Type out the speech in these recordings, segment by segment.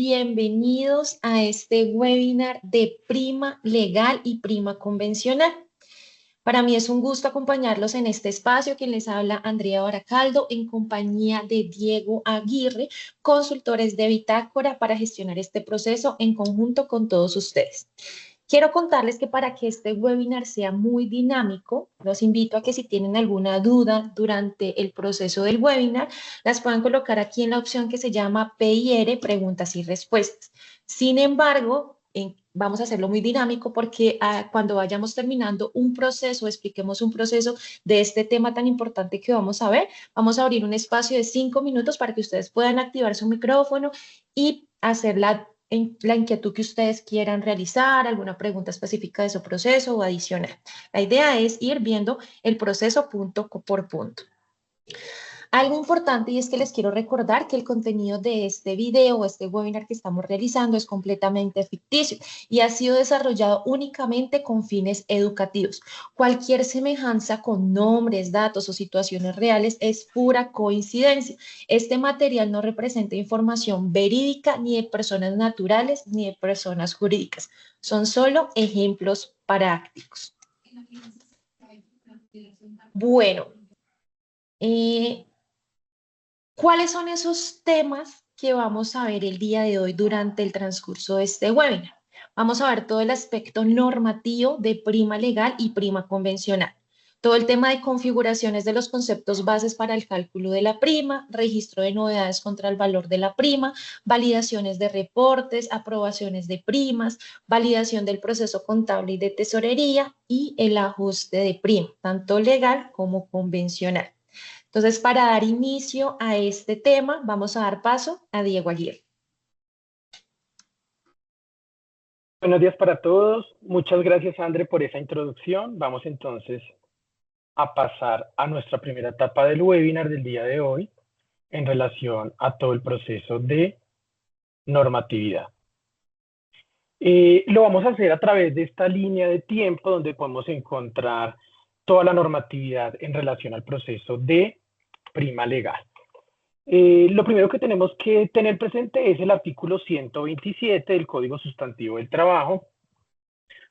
bienvenidos a este webinar de prima legal y prima convencional. Para mí es un gusto acompañarlos en este espacio. Quien les habla, Andrea Baracaldo, en compañía de Diego Aguirre, consultores de Bitácora, para gestionar este proceso en conjunto con todos ustedes. Quiero contarles que para que este webinar sea muy dinámico, los invito a que si tienen alguna duda durante el proceso del webinar, las puedan colocar aquí en la opción que se llama PIR, preguntas y respuestas. Sin embargo, vamos a hacerlo muy dinámico porque cuando vayamos terminando un proceso, expliquemos un proceso de este tema tan importante que vamos a ver, vamos a abrir un espacio de 5 minutos para que ustedes puedan activar su micrófono y hacer la inquietud que ustedes quieran realizar, alguna pregunta específica de su proceso o adicional. La idea es ir viendo el proceso punto por punto. Algo importante y es que les quiero recordar que el contenido de este video o este webinar que estamos realizando es completamente ficticio y ha sido desarrollado únicamente con fines educativos. Cualquier semejanza con nombres, datos o situaciones reales es pura coincidencia. Este material no representa información verídica ni de personas naturales ni de personas jurídicas. Son solo ejemplos prácticos. Bueno, ¿cuáles son esos temas que vamos a ver el día de hoy durante el transcurso de este webinar? Vamos a ver todo el aspecto normativo de prima legal y prima convencional. Todo el tema de configuraciones de los conceptos bases para el cálculo de la prima, registro de novedades contra el valor de la prima, validaciones de reportes, aprobaciones de primas, validación del proceso contable y de tesorería y el ajuste de prima, tanto legal como convencional. Entonces, para dar inicio a este tema, vamos a dar paso a Diego Aguirre. Buenos días para todos. Muchas gracias, André, por esa introducción. Vamos entonces a pasar a nuestra primera etapa del webinar del día de hoy en relación a todo el proceso de normatividad. Lo vamos a hacer a través de esta línea de tiempo donde podemos encontrar toda la normatividad en relación al proceso de prima legal. Lo primero que tenemos que tener presente es el artículo 127 del Código Sustantivo del Trabajo,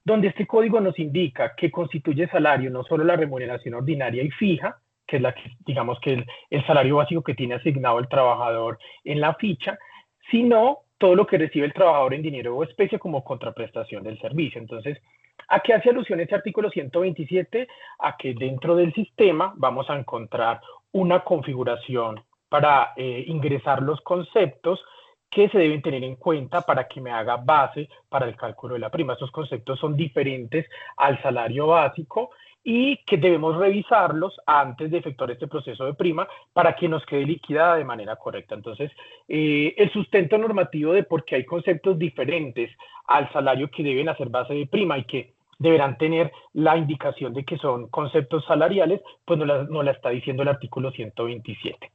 donde este código nos indica que constituye salario no solo la remuneración ordinaria y fija, que es la que, digamos que el salario básico que tiene asignado el trabajador en la ficha, sino todo lo que recibe el trabajador en dinero o especie como contraprestación del servicio. Entonces, ¿a qué hace alusión este artículo 127? A que dentro del sistema vamos a encontrar una configuración para ingresar los conceptos que se deben tener en cuenta para que me haga base para el cálculo de la prima. Estos conceptos son diferentes al salario básico y que debemos revisarlos antes de efectuar este proceso de prima para que nos quede liquidada de manera correcta. Entonces, el sustento normativo de por qué hay conceptos diferentes al salario que deben hacer base de prima y que deberán tener la indicación de que son conceptos salariales, pues no la está diciendo el artículo 127.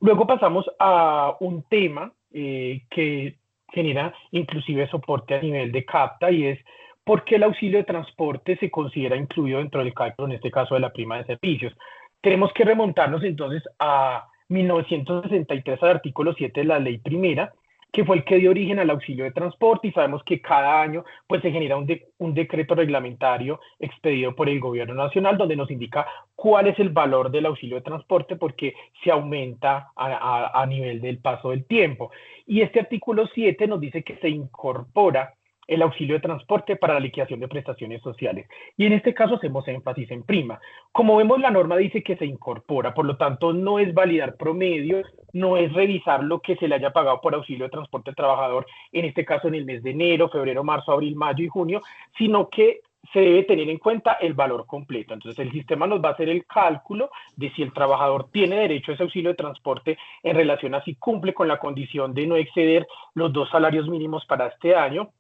Luego pasamos a un tema que genera inclusive soporte a nivel de CAPTA y es por qué el auxilio de transporte se considera incluido dentro del cálculo, en este caso de la prima de servicios. Tenemos que remontarnos entonces a 1963 al artículo 7 de la ley primera, que fue el que dio origen al auxilio de transporte, y sabemos que cada año pues, se genera un decreto reglamentario expedido por el gobierno nacional donde nos indica cuál es el valor del auxilio de transporte porque se aumenta a nivel del paso del tiempo. Y este artículo 7 nos dice que se incorpora el auxilio de transporte para la liquidación de prestaciones sociales. Y en este caso hacemos énfasis en prima. Como vemos, la norma dice que se incorpora, por lo tanto no es validar promedios, no es revisar lo que se le haya pagado por auxilio de transporte al trabajador, en este caso en el mes de enero, febrero, marzo, abril, mayo y junio, sino que se debe tener en cuenta el valor completo. Entonces el sistema nos va a hacer el cálculo de si el trabajador tiene derecho a ese auxilio de transporte en relación a si cumple con la condición de no exceder los 2 salarios mínimos para este año.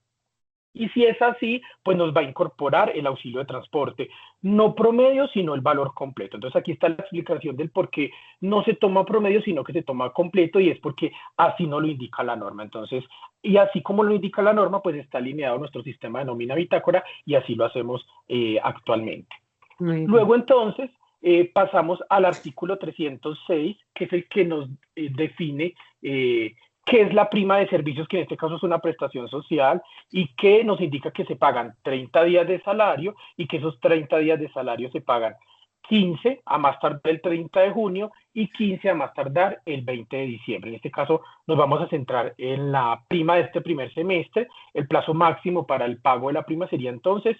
Y si es así, pues nos va a incorporar el auxilio de transporte, no promedio, sino el valor completo. Entonces aquí está la explicación del por qué no se toma promedio, sino que se toma completo, y es porque así no lo indica la norma. Entonces, y así como lo indica la norma, pues está alineado nuestro sistema de nómina bitácora y así lo hacemos actualmente. Luego entonces pasamos al artículo 306, que es el que nos define qué es la prima de servicios, que en este caso es una prestación social, y que nos indica que se pagan 30 días de salario y que esos 30 días de salario se pagan 15 a más tardar el 30 de junio y 15 a más tardar el 20 de diciembre. En este caso nos vamos a centrar en la prima de este primer semestre. El plazo máximo para el pago de la prima sería entonces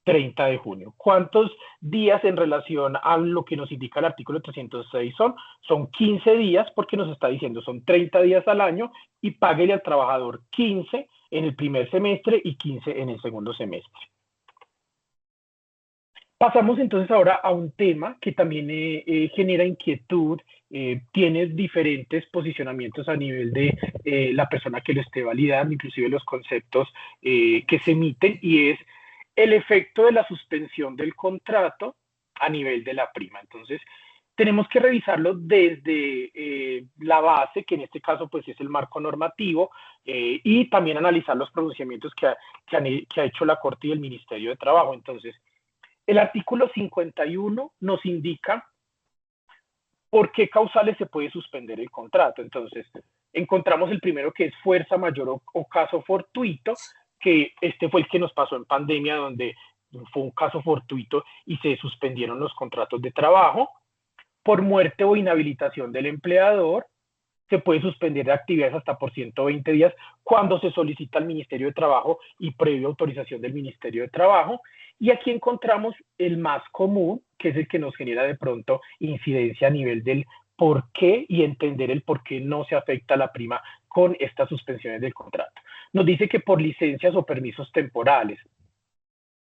30 de junio. ¿Cuántos días en relación a lo que nos indica el artículo 306 son? Son 15 días, porque nos está diciendo son 30 días al año, y páguele al trabajador 15 en el primer semestre y 15 en el segundo semestre. Pasamos entonces ahora a un tema que también genera inquietud, tiene diferentes posicionamientos a nivel de la persona que lo esté validando, inclusive los conceptos que se emiten, y es el efecto de la suspensión del contrato a nivel de la prima. Entonces, tenemos que revisarlo desde la base, que en este caso pues es el marco normativo, y también analizar los pronunciamientos que ha hecho la Corte y el Ministerio de Trabajo. Entonces, el artículo 51 nos indica por qué causales se puede suspender el contrato. Entonces, encontramos el primero, que es fuerza mayor o caso fortuito, que este fue el que nos pasó en pandemia, donde fue un caso fortuito y se suspendieron los contratos de trabajo. Por muerte o inhabilitación del empleador, se puede suspender actividades hasta por 120 días cuando se solicita al Ministerio de Trabajo y previa autorización del Ministerio de Trabajo. Y aquí encontramos el más común, que es el que nos genera de pronto incidencia a nivel del por qué, y entender el por qué no se afecta la prima con estas suspensiones del contrato. Nos dice que por licencias o permisos temporales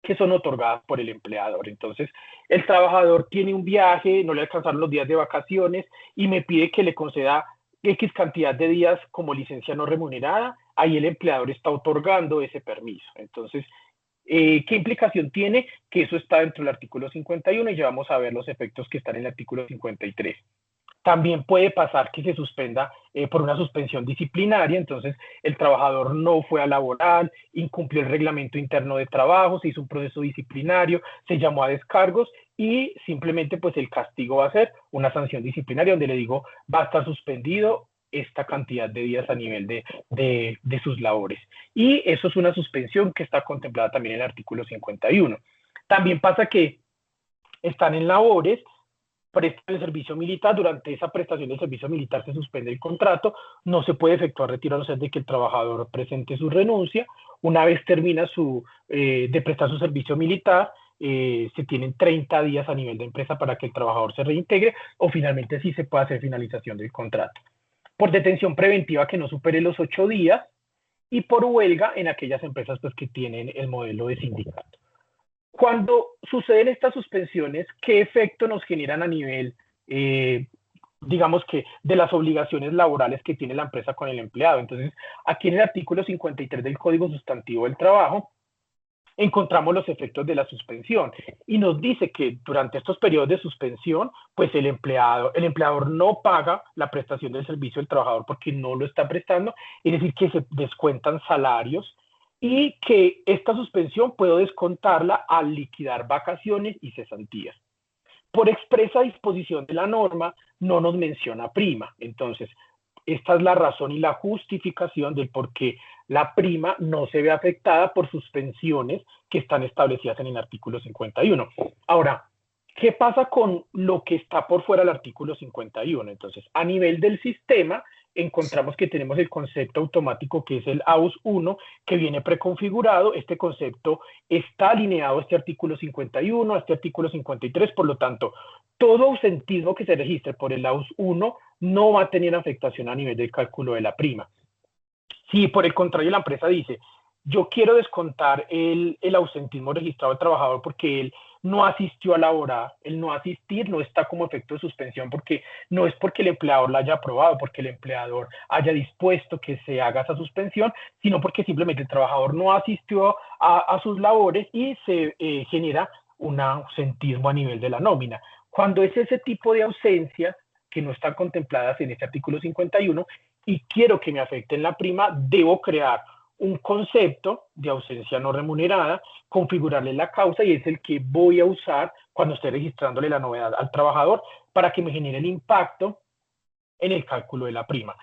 que son otorgadas por el empleador. Entonces, el trabajador tiene un viaje, no le alcanzaron los días de vacaciones y me pide que le conceda X cantidad de días como licencia no remunerada. Ahí el empleador está otorgando ese permiso. Entonces, ¿qué implicación tiene? Que eso está dentro del artículo 51, y ya vamos a ver los efectos que están en el artículo 53. También puede pasar que se suspenda por una suspensión disciplinaria. Entonces el trabajador no fue a laboral, incumplió el reglamento interno de trabajo, se hizo un proceso disciplinario, se llamó a descargos, y simplemente pues el castigo va a ser una sanción disciplinaria donde le digo va a estar suspendido esta cantidad de días a nivel de sus labores. Y eso es una suspensión que está contemplada también en el artículo 51. También pasa que están en labores, prestan el servicio militar. Durante esa prestación del servicio militar se suspende el contrato, no se puede efectuar retiro a no ser de que el trabajador presente su renuncia. Una vez termina de prestar su servicio militar, se tienen 30 días a nivel de empresa para que el trabajador se reintegre, o finalmente sí se puede hacer finalización del contrato. Por detención preventiva que no supere los 8 días, y por huelga en aquellas empresas pues, que tienen el modelo de sindicato. Cuando suceden estas suspensiones, ¿qué efecto nos generan a nivel, digamos que, de las obligaciones laborales que tiene la empresa con el empleado? Entonces, aquí en el artículo 53 del Código Sustantivo del Trabajo, encontramos los efectos de la suspensión, y nos dice que durante estos periodos de suspensión, pues el empleador no paga la prestación del servicio del trabajador porque no lo está prestando, es decir, que se descuentan salarios, y que esta suspensión puedo descontarla al liquidar vacaciones y cesantías. Por expresa disposición de la norma, no nos menciona prima. Entonces, esta es la razón y la justificación del por qué la prima no se ve afectada por suspensiones que están establecidas en el artículo 51. Ahora, ¿qué pasa con lo que está por fuera del artículo 51? Entonces, a nivel del sistema, encontramos que tenemos el concepto automático, que es el AUS 1, que viene preconfigurado. Este concepto está alineado a este artículo 51, a este artículo 53, por lo tanto, todo ausentismo que se registre por el AUS 1 no va a tener afectación a nivel del cálculo de la prima. Si por el contrario la empresa dice, yo quiero descontar el ausentismo registrado del trabajador porque él no asistió a laborar, el no asistir no está como efecto de suspensión, porque no es porque el empleador la haya aprobado, porque el empleador haya dispuesto que se haga esa suspensión, sino porque simplemente el trabajador no asistió a sus labores y se genera un ausentismo a nivel de la nómina. Cuando es ese tipo de ausencias que no están contempladas en este artículo 51 y quiero que me afecten la prima, debo crear un concepto de ausencia no remunerada, configurarle la causa, y es el que voy a usar cuando esté registrándole la novedad al trabajador para que me genere el impacto en el cálculo de la prima.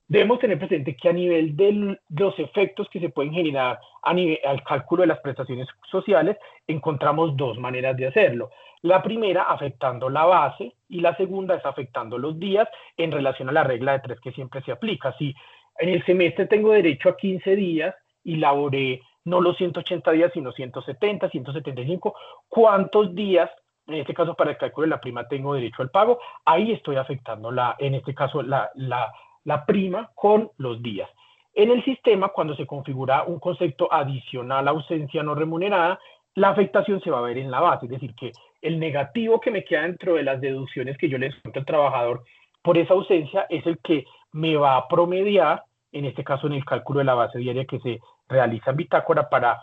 Debemos tener presente que a nivel de los efectos que se pueden generar al cálculo de las prestaciones sociales, encontramos dos maneras de hacerlo. La primera afectando la base y la segunda es afectando los días en relación a la regla de tres que siempre se aplica. Si en el semestre tengo derecho a 15 días y laboré no los 180 días, sino 170, 175, ¿cuántos días, en este caso para el cálculo de la prima, tengo derecho al pago? Ahí estoy afectando, en este caso, la prima con los días. En el sistema, cuando se configura un concepto adicional a ausencia no remunerada, la afectación se va a ver en la base, es decir, que el negativo que me queda dentro de las deducciones que yo le descuento al trabajador por esa ausencia es el que me va a promediar, en este caso en el cálculo de la base diaria que se realiza en bitácora, para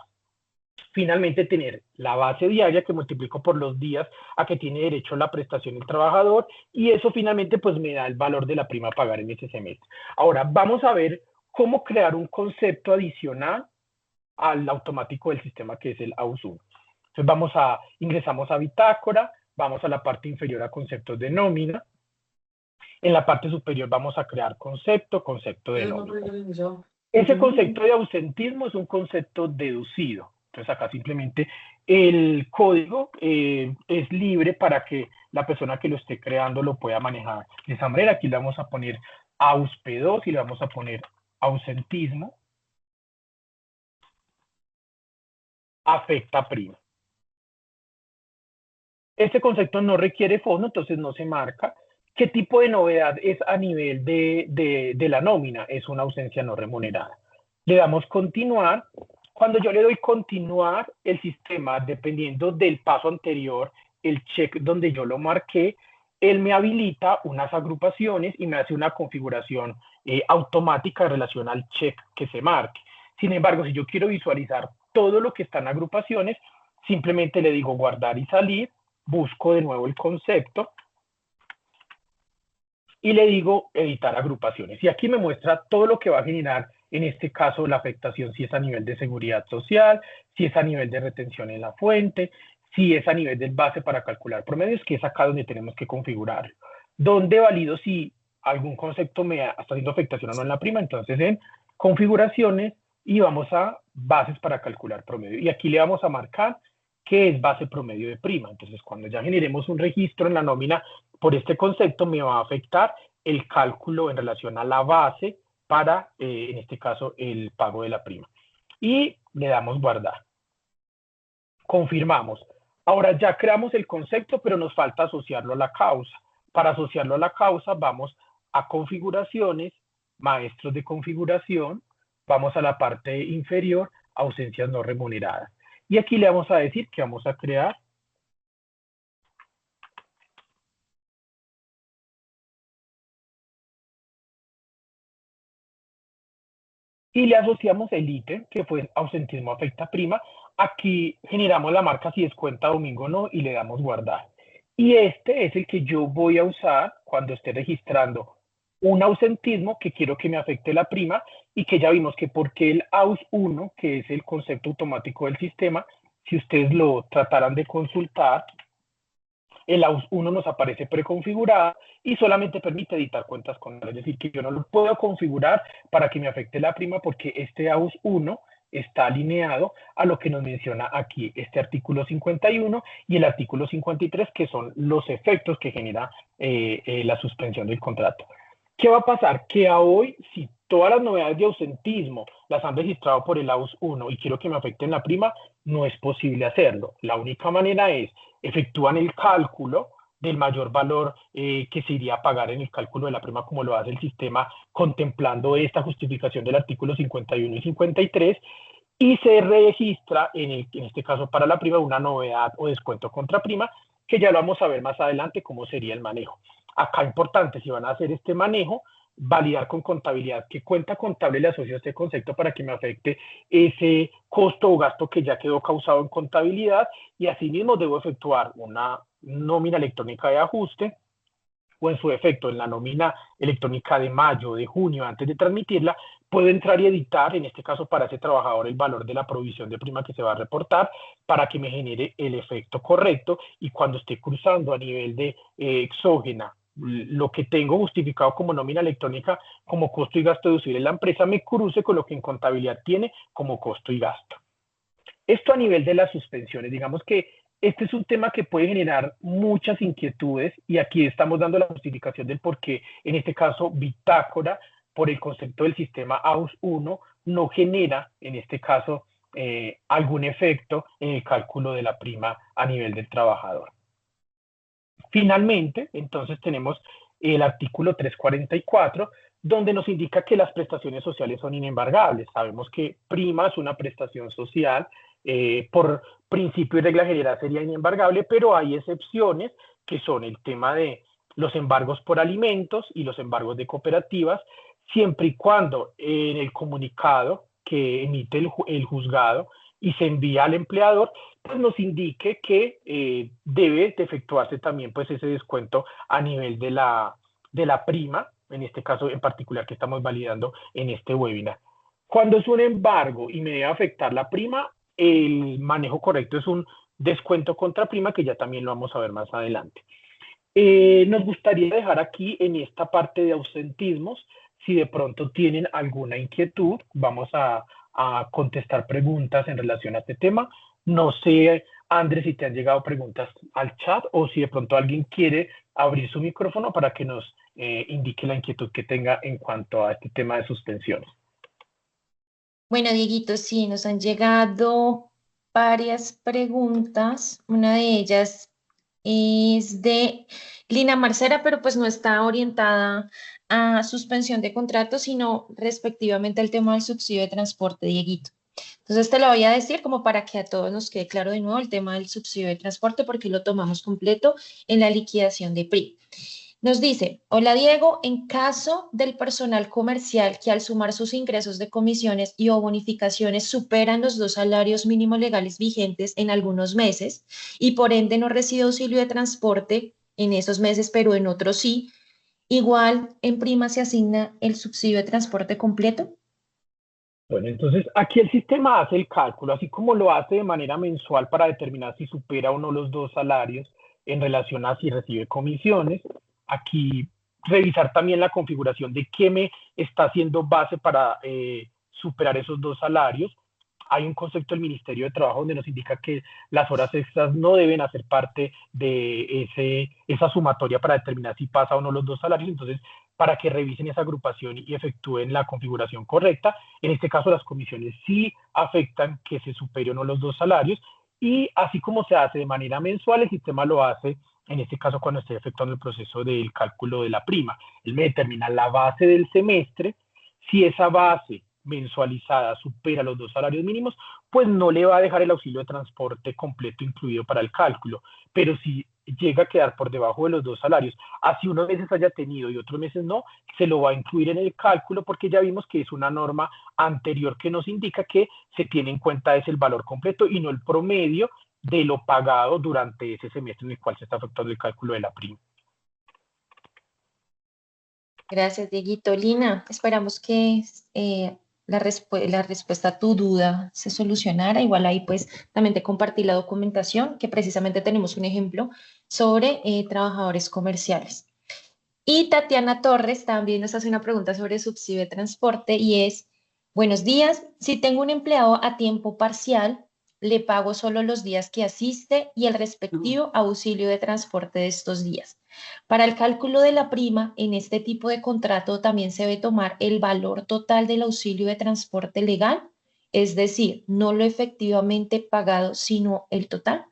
finalmente tener la base diaria que multiplico por los días a que tiene derecho a la prestación el trabajador, y eso finalmente pues me da el valor de la prima a pagar en ese semestre. Ahora vamos a ver cómo crear un concepto adicional al automático del sistema, que es el AUS1. Entonces ingresamos a bitácora, vamos a la parte inferior a conceptos de nómina, en la parte superior vamos a crear concepto de nómina. Ese concepto de ausentismo es un concepto deducido. Entonces acá simplemente el código es libre para que la persona que lo esté creando lo pueda manejar de esa manera. Aquí le vamos a poner AUSP2 y le vamos a poner ausentismo afecta prima. Este concepto no requiere fondo, entonces no se marca. ¿Qué tipo de novedad es a nivel de la nómina? Es una ausencia no remunerada. Le damos continuar. Cuando yo le doy continuar, el sistema, dependiendo del paso anterior, el check donde yo lo marqué, él me habilita unas agrupaciones y me hace una configuración automática en relación al check que se marque. Sin embargo, si yo quiero visualizar todo lo que está en agrupaciones, simplemente le digo guardar y salir, busco de nuevo el concepto y le digo editar agrupaciones. Y aquí me muestra todo lo que va a generar, en este caso, la afectación, si es a nivel de seguridad social, si es a nivel de retención en la fuente, si es a nivel del base para calcular promedios, que es acá donde tenemos que configurarlo. Donde valido si algún concepto me está haciendo afectación o no en la prima, entonces en configuraciones y vamos a bases para calcular promedio. Y aquí le vamos a marcar qué es base promedio de prima. Entonces, cuando ya generemos un registro en la nómina por este concepto, me va a afectar el cálculo en relación a la base para, en este caso, el pago de la prima. Y le damos guardar. Confirmamos. Ahora ya creamos el concepto, pero nos falta asociarlo a la causa. Para asociarlo a la causa, vamos a configuraciones, maestros de configuración, vamos a la parte inferior, ausencias no remuneradas. Y aquí le vamos a decir que vamos a crear y le asociamos el ítem que fue ausentismo afecta prima. Aquí generamos la marca si descuenta domingo o no y le damos guardar. Y este es el que yo voy a usar cuando esté registrando un ausentismo que quiero que me afecte la prima, y que ya vimos que porque el AUS1, que es el concepto automático del sistema, si ustedes lo trataran de consultar, el AUS1 nos aparece preconfigurado y solamente permite editar cuentas contables. Es decir, que yo no lo puedo configurar para que me afecte la prima, porque este AUS1 está alineado a lo que nos menciona aquí este artículo 51 y el artículo 53, que son los efectos que genera la suspensión del contrato. ¿Qué va a pasar? Que a hoy, si todas las novedades de ausentismo las han registrado por el AUS1 y quiero que me afecten la prima, no es posible hacerlo. La única manera es efectúan el cálculo del mayor valor que se iría a pagar en el cálculo de la prima, como lo hace el sistema, contemplando esta justificación del artículo 51 y 53, y se registra, en este caso para la prima, una novedad o descuento contra prima, que ya lo vamos a ver más adelante cómo sería el manejo. Acá importante, si van a hacer este manejo, validar con contabilidad qué cuenta contable le asocio a este concepto para que me afecte ese costo o gasto que ya quedó causado en contabilidad, y asimismo debo efectuar una nómina electrónica de ajuste, o en su defecto en la nómina electrónica de mayo, de junio, antes de transmitirla, puedo entrar y editar, en este caso para ese trabajador, el valor de la provisión de prima que se va a reportar para que me genere el efecto correcto, y cuando esté cruzando a nivel de exógena lo que tengo justificado como nómina electrónica como costo y gasto deducible en la empresa me cruce con lo que en contabilidad tiene como costo y gasto. Esto a nivel de las suspensiones, digamos que este es un tema que puede generar muchas inquietudes y aquí estamos dando la justificación del por qué, en este caso, Bitácora, por el concepto del sistema AUS 1, no genera, en este caso, algún efecto en el cálculo de la prima a nivel del trabajador. Finalmente, entonces tenemos el artículo 344, donde nos indica que las prestaciones sociales son inembargables. Sabemos que prima es una prestación social, por principio y regla general sería inembargable, pero hay excepciones que son el tema de los embargos por alimentos y los embargos de cooperativas, siempre y cuando en el comunicado que emite el juzgado y se envía al empleador, pues nos indique que debe de efectuarse también pues ese descuento a nivel de la prima, en este caso en particular que estamos validando en este webinar. Cuando es un embargo y me debe afectar la prima, el manejo correcto es un descuento contra prima, que ya también lo vamos a ver más adelante. Nos gustaría dejar aquí en esta parte de ausentismos, si de pronto tienen alguna inquietud, vamos a contestar preguntas en relación a este tema. No sé, Andrés, si te han llegado preguntas al chat o si de pronto alguien quiere abrir su micrófono para que nos indique la inquietud que tenga en cuanto a este tema de suspensiones. Bueno, Dieguito, sí, nos han llegado varias preguntas. Una de ellas es de Lina Marcera, pero pues no está orientada a suspensión de contrato, sino respectivamente al tema del subsidio de transporte, Dieguito. Entonces te lo voy a decir como para que a todos nos quede claro de nuevo el tema del subsidio de transporte, porque lo tomamos completo en la liquidación de PRI. Nos dice, hola Diego, en caso del personal comercial que al sumar sus ingresos de comisiones y o bonificaciones superan los 2 salarios mínimos legales vigentes en algunos meses y por ende no recibe auxilio de transporte en esos meses, pero en otros sí, igual en prima se asigna el subsidio de transporte completo. Bueno, entonces aquí el sistema hace el cálculo, así como lo hace de manera mensual para determinar si supera o no los 2 salarios en relación a si recibe comisiones. Aquí revisar también la configuración de qué me está haciendo base para superar esos 2 salarios. Hay un concepto del Ministerio de Trabajo donde nos indica que las horas extras no deben hacer parte de esa sumatoria para determinar si pasa o no los 2 salarios. Entonces, para que revisen esa agrupación y efectúen la configuración correcta. En este caso, las comisiones sí afectan que se supere o no los 2 salarios. Y así como se hace de manera mensual, el sistema lo hace, en este caso, cuando esté efectuando el proceso del cálculo de la prima. Él me determina la base del semestre. Si esa base mensualizada supera los 2 salarios mínimos, pues no le va a dejar el auxilio de transporte completo incluido para el cálculo. Pero si llega a quedar por debajo de los 2 salarios, así unos meses haya tenido y otros meses no, se lo va a incluir en el cálculo porque ya vimos que es una norma anterior que nos indica que se tiene en cuenta es el valor completo y no el promedio de lo pagado durante ese semestre en el cual se está efectuando el cálculo de la prima. Gracias, Dieguito. Lina, esperamos que la respuesta a tu duda se solucionara. Igual ahí pues también te compartí la documentación, que precisamente tenemos un ejemplo sobre trabajadores comerciales. Y Tatiana Torres también nos hace una pregunta sobre subsidio de transporte y es, buenos días, si tengo un empleado a tiempo parcial, le pago solo los días que asiste y el respectivo auxilio de transporte de estos días. Para el cálculo de la prima, en este tipo de contrato también se debe tomar el valor total del auxilio de transporte legal, es decir, no lo efectivamente pagado, sino el total.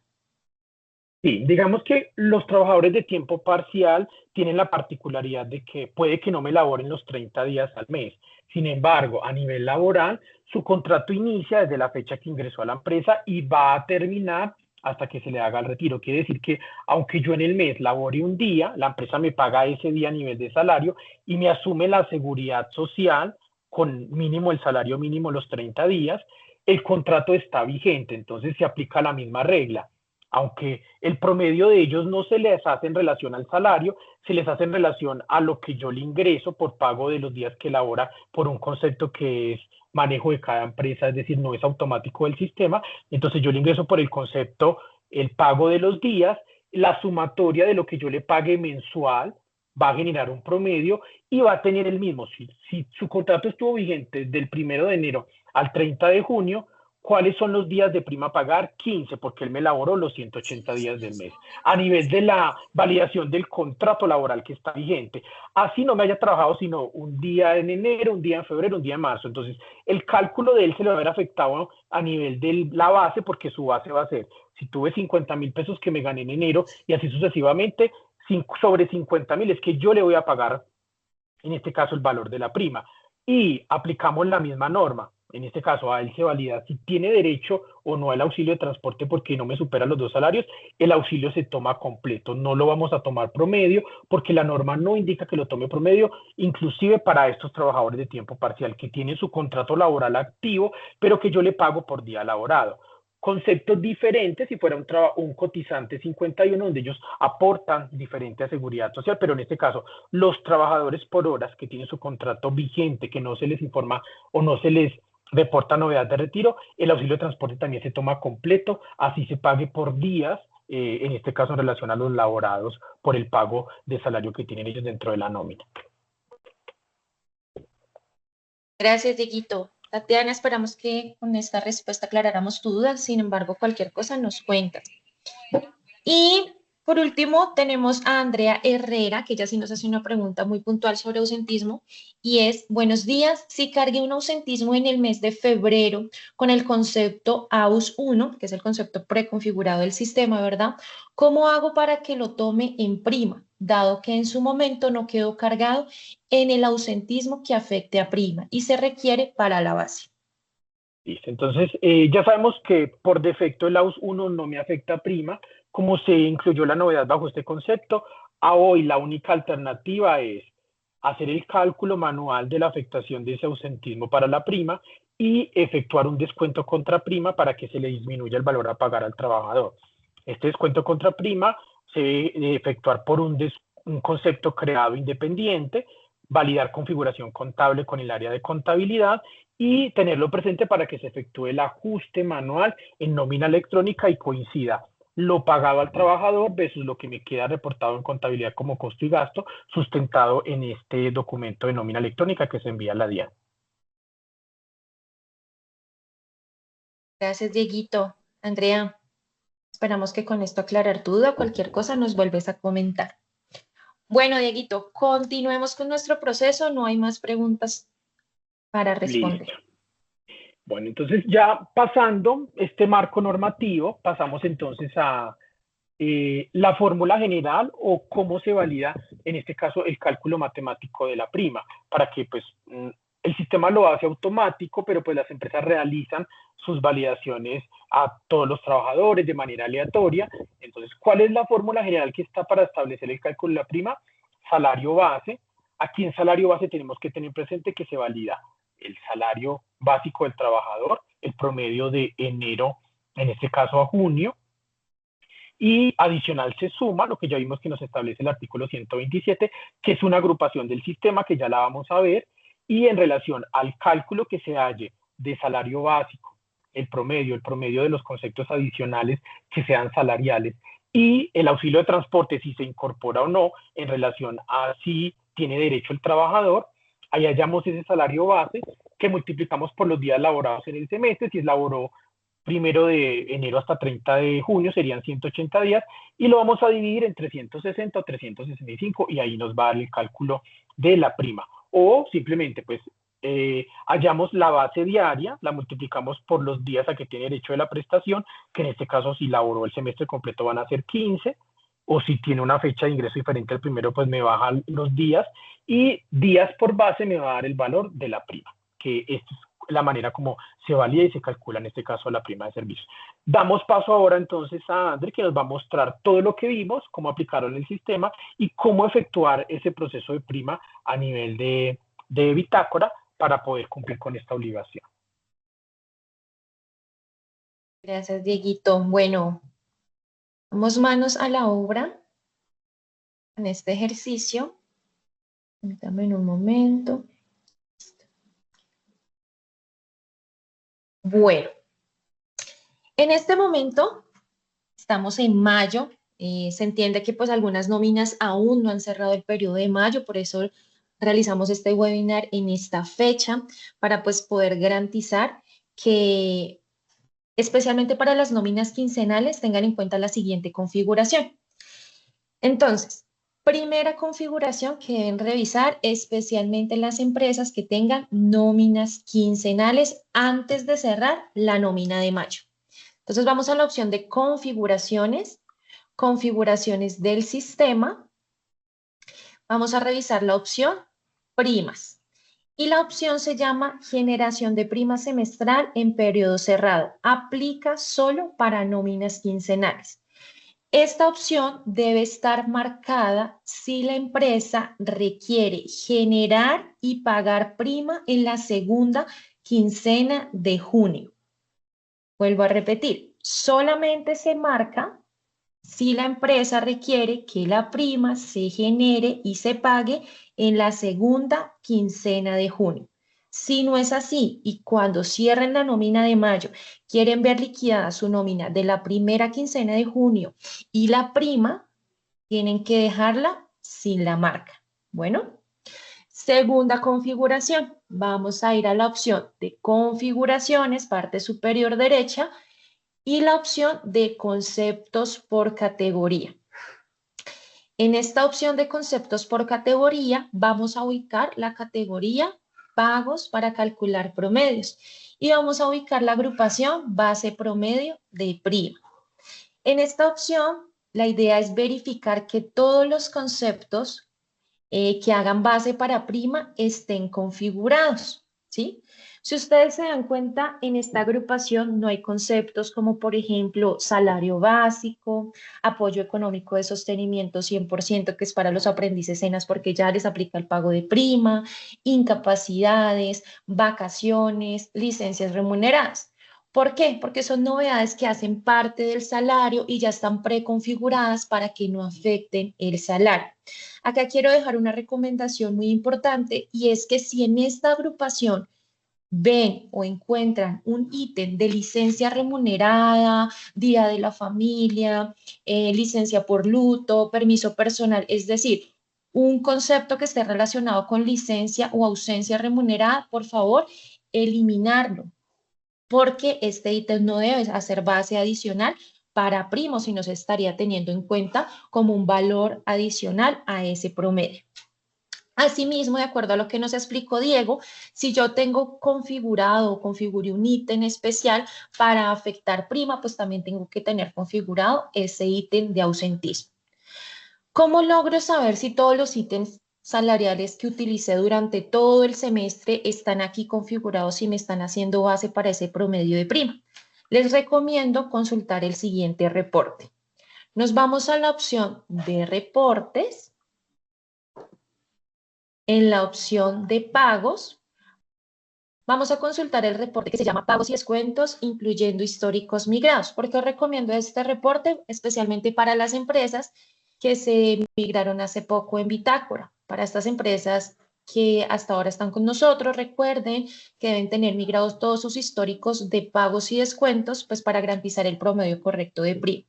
Sí, digamos que los trabajadores de tiempo parcial tienen la particularidad de que puede que no me laboren los 30 días al mes. Sin embargo, a nivel laboral, su contrato inicia desde la fecha que ingresó a la empresa y va a terminar hasta que se le haga el retiro. Quiere decir que aunque yo en el mes labore un día, la empresa me paga ese día a nivel de salario y me asume la seguridad social con mínimo el salario mínimo los 30 días. El contrato está vigente, entonces se aplica la misma regla, aunque el promedio de ellos no se les hace en relación al salario, se les hace en relación a lo que yo le ingreso por pago de los días que labora por un concepto que es manejo de cada empresa, es decir, no es automático el sistema. Entonces yo le ingreso por el concepto, el pago de los días, la sumatoria de lo que yo le pague mensual va a generar un promedio y va a tener el mismo. Si su contrato estuvo vigente del 1 de enero al 30 de junio, ¿cuáles son los días de prima a pagar? 15, porque él me elaboró los 180 días del mes, a nivel de la validación del contrato laboral que está vigente. Así no me haya trabajado sino un día en enero, un día en febrero, un día en marzo. Entonces, el cálculo de él se le va a ver afectado a nivel de la base, porque su base va a ser, si tuve 50,000 pesos que me gané en enero y así sucesivamente, sobre 50,000 es que yo le voy a pagar, en este caso, el valor de la prima. Y aplicamos la misma norma. En este caso, a él se valida si tiene derecho o no al auxilio de transporte porque no me supera los 2 salarios. El auxilio se toma completo, no lo vamos a tomar promedio porque la norma no indica que lo tome promedio, inclusive para estos trabajadores de tiempo parcial que tienen su contrato laboral activo, pero que yo le pago por día laborado. Conceptos diferentes si fuera un cotizante 51, donde ellos aportan diferente a seguridad social, pero en este caso, los trabajadores por horas que tienen su contrato vigente, que no se les informa o no se les reporta novedad de retiro, el auxilio de transporte también se toma completo, así se pague por días, en este caso en relación a los laborados, por el pago de salario que tienen ellos dentro de la nómina. Gracias, Dieguito. Tatiana, esperamos que con esta respuesta aclaráramos tu duda. Sin embargo, cualquier cosa nos cuentas. Y por último, tenemos a Andrea Herrera, que ella sí nos hace una pregunta muy puntual sobre ausentismo, y es, buenos días, si cargué un ausentismo en el mes de febrero con el concepto AUS 1, que es el concepto preconfigurado del sistema, ¿verdad? ¿Cómo hago para que lo tome en prima, dado que en su momento no quedó cargado en el ausentismo que afecte a prima y se requiere para la base? Listo. Entonces, ya sabemos que por defecto el AUS 1 no me afecta a prima, como se incluyó la novedad bajo este concepto. A hoy la única alternativa es hacer el cálculo manual de la afectación de ese ausentismo para la prima y efectuar un descuento contra prima para que se le disminuya el valor a pagar al trabajador. Este descuento contra prima se debe efectuar por un concepto creado independiente, validar configuración contable con el área de contabilidad y tenerlo presente para que se efectúe el ajuste manual en nómina electrónica y coincida lo pagado al trabajador versus lo que me queda reportado en contabilidad como costo y gasto, sustentado en este documento de nómina electrónica que se envía a la DIAN. Gracias, Dieguito. Andrea, esperamos que con esto aclarar tu duda. Cualquier cosa nos vuelves a comentar. Bueno, Dieguito, continuemos con nuestro proceso. No hay más preguntas para responder. Listo. Bueno, entonces ya pasando este marco normativo, pasamos entonces a la fórmula general o cómo se valida, en este caso, el cálculo matemático de la prima, para que pues el sistema lo hace automático, pero pues las empresas realizan sus validaciones a todos los trabajadores de manera aleatoria. Entonces, ¿cuál es la fórmula general que está para establecer el cálculo de la prima? Salario base. Aquí en salario base tenemos que tener presente que se valida el salario básico del trabajador, el promedio de enero, en este caso a junio, y adicional se suma lo que ya vimos que nos establece el artículo 127, que es una agrupación del sistema que ya la vamos a ver, y en relación al cálculo que se halle de salario básico, el promedio de los conceptos adicionales que sean salariales, y el auxilio de transporte, si se incorpora o no, en relación a si tiene derecho el trabajador, ahí hallamos ese salario base que multiplicamos por los días laborados en el semestre, si es laboró 1 de enero hasta 30 de junio serían 180 días y lo vamos a dividir en 360 o 365 y ahí nos va a dar el cálculo de la prima. O simplemente pues hallamos la base diaria, la multiplicamos por los días a que tiene derecho de la prestación, que en este caso si laboró el semestre completo van a ser 15, o si tiene una fecha de ingreso diferente al primero pues me bajan los días y días por base me va a dar el valor de la prima, que esto es la manera como se valida y se calcula en este caso la prima de servicio. Damos paso ahora entonces a André, que nos va a mostrar todo lo que vimos, cómo aplicarlo en el sistema y cómo efectuar ese proceso de prima a nivel de bitácora para poder cumplir con esta obligación. Gracias, Dieguito. Bueno, vamos manos a la obra en este ejercicio. Permítame un momento. Bueno, en este momento estamos en mayo Se entiende que pues algunas nóminas aún no han cerrado el periodo de mayo, por eso realizamos este webinar en esta fecha para pues poder garantizar que especialmente para las nóminas quincenales tengan en cuenta la siguiente configuración. Entonces, primera configuración que deben revisar, especialmente las empresas que tengan nóminas quincenales antes de cerrar la nómina de mayo. Entonces vamos a la opción de configuraciones, configuraciones del sistema. Vamos a revisar la opción primas. Y la opción se llama generación de prima semestral en periodo cerrado. Aplica solo para nóminas quincenales. Esta opción debe estar marcada si la empresa requiere generar y pagar prima en la segunda quincena de junio. Vuelvo a repetir, solamente se marca si la empresa requiere que la prima se genere y se pague en la segunda quincena de junio. Si no es así y cuando cierren la nómina de mayo quieren ver liquidada su nómina de la primera quincena de junio y la prima, tienen que dejarla sin la marca. Bueno, segunda configuración. Vamos a ir a la opción de configuraciones, parte superior derecha, y la opción de conceptos por categoría. En esta opción de conceptos por categoría vamos a ubicar la categoría pagos para calcular promedios y vamos a ubicar la agrupación base promedio de prima. En esta opción la idea es verificar que todos los conceptos que hagan base para prima estén configurados, ¿sí? Si ustedes se dan cuenta, en esta agrupación no hay conceptos como, por ejemplo, salario básico, apoyo económico de sostenimiento 100%, que es para los aprendices cenas porque ya les aplica el pago de prima, incapacidades, vacaciones, licencias remuneradas. ¿Por qué? Porque son novedades que hacen parte del salario y ya están preconfiguradas para que no afecten el salario. Acá quiero dejar una recomendación muy importante y es que si en esta agrupación ven o encuentran un ítem de licencia remunerada, día de la familia, licencia por luto, permiso personal, es decir, un concepto que esté relacionado con licencia o ausencia remunerada, por favor, eliminarlo, porque este ítem no debe hacer base adicional para primo, sino se estaría teniendo en cuenta como un valor adicional a ese promedio. Asimismo, de acuerdo a lo que nos explicó Diego, si yo tengo configurado o configuré un ítem especial para afectar prima, pues también tengo que tener configurado ese ítem de ausentismo. ¿Cómo logro saber si todos los ítems salariales que utilicé durante todo el semestre están aquí configurados y me están haciendo base para ese promedio de prima? Les recomiendo consultar el siguiente reporte. Nos vamos a la opción de reportes. En la opción de pagos, vamos a consultar el reporte que se llama Pagos y Descuentos, incluyendo históricos migrados. ¿Por qué os recomiendo este reporte? Especialmente para las empresas que se migraron hace poco en Bitácora. Para estas empresas que hasta ahora están con nosotros, recuerden que deben tener migrados todos sus históricos de pagos y descuentos, pues para garantizar el promedio correcto de PRI.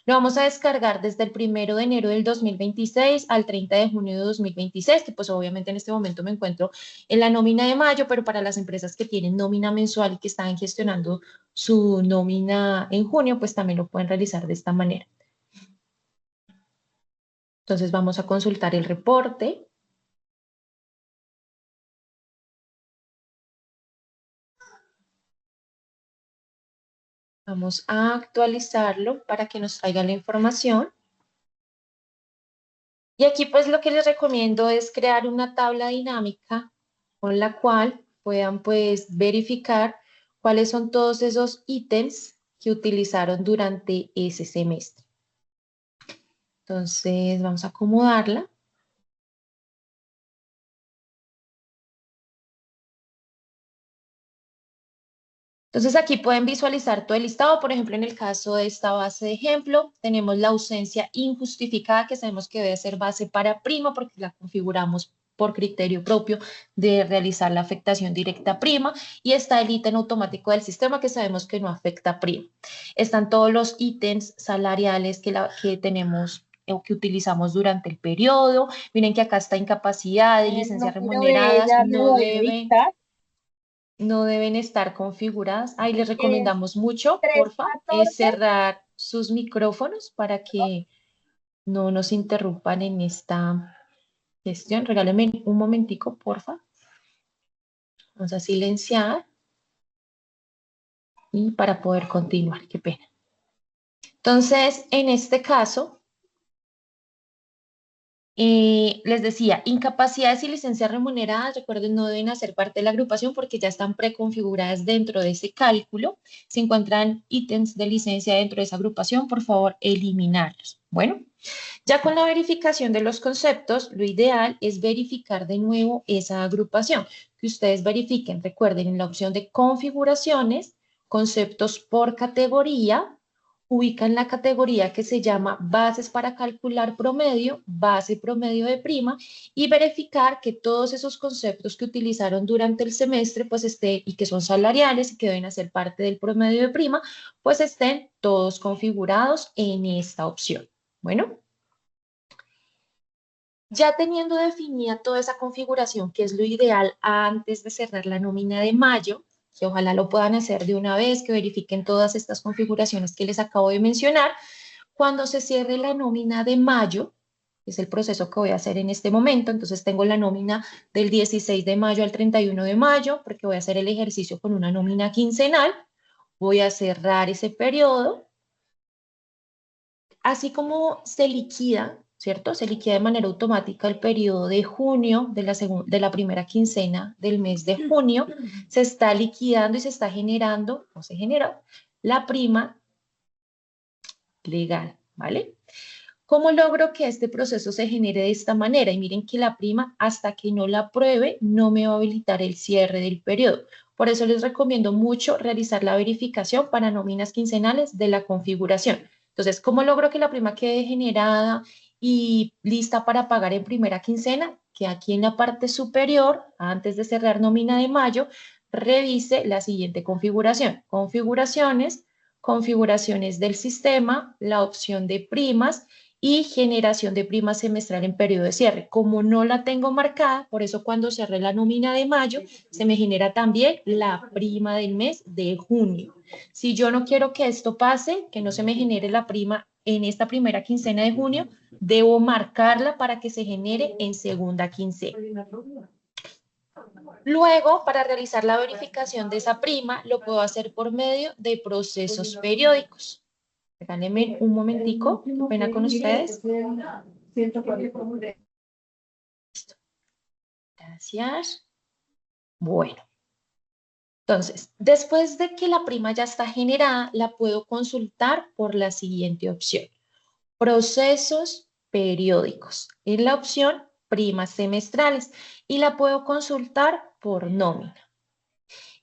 Lo vamos a descargar desde el 1 de enero del 2026 al 30 de junio de 2026, que pues obviamente en este momento me encuentro en la nómina de mayo, pero para las empresas que tienen nómina mensual y que están gestionando su nómina en junio, pues también lo pueden realizar de esta manera. Entonces vamos a consultar el reporte. Vamos a actualizarlo para que nos traiga la información. Y aquí pues lo que les recomiendo es crear una tabla dinámica con la cual puedan pues verificar cuáles son todos esos ítems que utilizaron durante ese semestre. Entonces vamos a acomodarla. Entonces aquí pueden visualizar todo el listado. Por ejemplo, en el caso de esta base de ejemplo, tenemos la ausencia injustificada que sabemos que debe ser base para prima porque la configuramos por criterio propio de realizar la afectación directa a prima, y está el ítem automático del sistema que sabemos que no afecta a prima. Están todos los ítems salariales que tenemos o que utilizamos durante el periodo. Miren que acá está incapacidad y El licencias número de remuneradas, ella me lo debe dictar. no deben estar configuradas. Ahí les Es recomendamos mucho, porfa, es 314. cerrar sus micrófonos para que no nos interrumpan en esta gestión. Regálenme un momentico, porfa. Vamos a silenciar y para poder continuar, qué pena. Entonces, en este caso, les decía, incapacidades y licencias remuneradas, recuerden, no deben hacer parte de la agrupación porque ya están preconfiguradas dentro de ese cálculo. Si encuentran ítems de licencia dentro de esa agrupación, por favor, eliminarlos. Bueno, ya con la verificación de los conceptos, lo ideal es verificar de nuevo esa agrupación. Que ustedes verifiquen, recuerden, en la opción de configuraciones, conceptos por categoría, ubican la categoría que se llama bases para calcular promedio, base promedio de prima, y verificar que todos esos conceptos que utilizaron durante el semestre, pues estén, y que son salariales y que deben hacer parte del promedio de prima, pues estén todos configurados en esta opción. Bueno, ya teniendo definida toda esa configuración, que es lo ideal antes de cerrar la nómina de mayo, que ojalá lo puedan hacer de una vez, que verifiquen todas estas configuraciones que les acabo de mencionar. Cuando se cierre la nómina de mayo, que es el proceso que voy a hacer en este momento, entonces tengo la nómina del 16 de mayo al 31 de mayo, porque voy a hacer el ejercicio con una nómina quincenal, voy a cerrar ese periodo, así como se liquida, ¿cierto? Se liquida de manera automática el periodo de junio, de la primera quincena del mes de junio, se está liquidando y se está generando, o se genera, la prima legal, ¿vale? ¿Cómo logro que este proceso se genere de esta manera? Y miren que la prima, hasta que no la apruebe, no me va a habilitar el cierre del periodo. Por eso les recomiendo mucho realizar la verificación para nóminas quincenales de la configuración. Entonces, ¿cómo logro que la prima quede generada y lista para pagar en primera quincena? Que aquí en la parte superior, antes de cerrar nómina de mayo, revise la siguiente configuración. Configuraciones del sistema, la opción de primas y generación de prima semestral en periodo de cierre. Como no la tengo marcada, por eso cuando cerré la nómina de mayo, se me genera también la prima del mes de junio. Si yo no quiero que esto pase, que no se me genere la prima en esta primera quincena de junio, debo marcarla para que se genere en segunda quincena. Luego, para realizar la verificación de esa prima, lo puedo hacer por medio de procesos periódicos. Regálenme un momentico, qué pena con ustedes. Gracias. Bueno, entonces, después de que la prima ya está generada, la puedo consultar por la siguiente opción. Procesos periódicos. En la opción primas semestrales y la puedo consultar por nómina.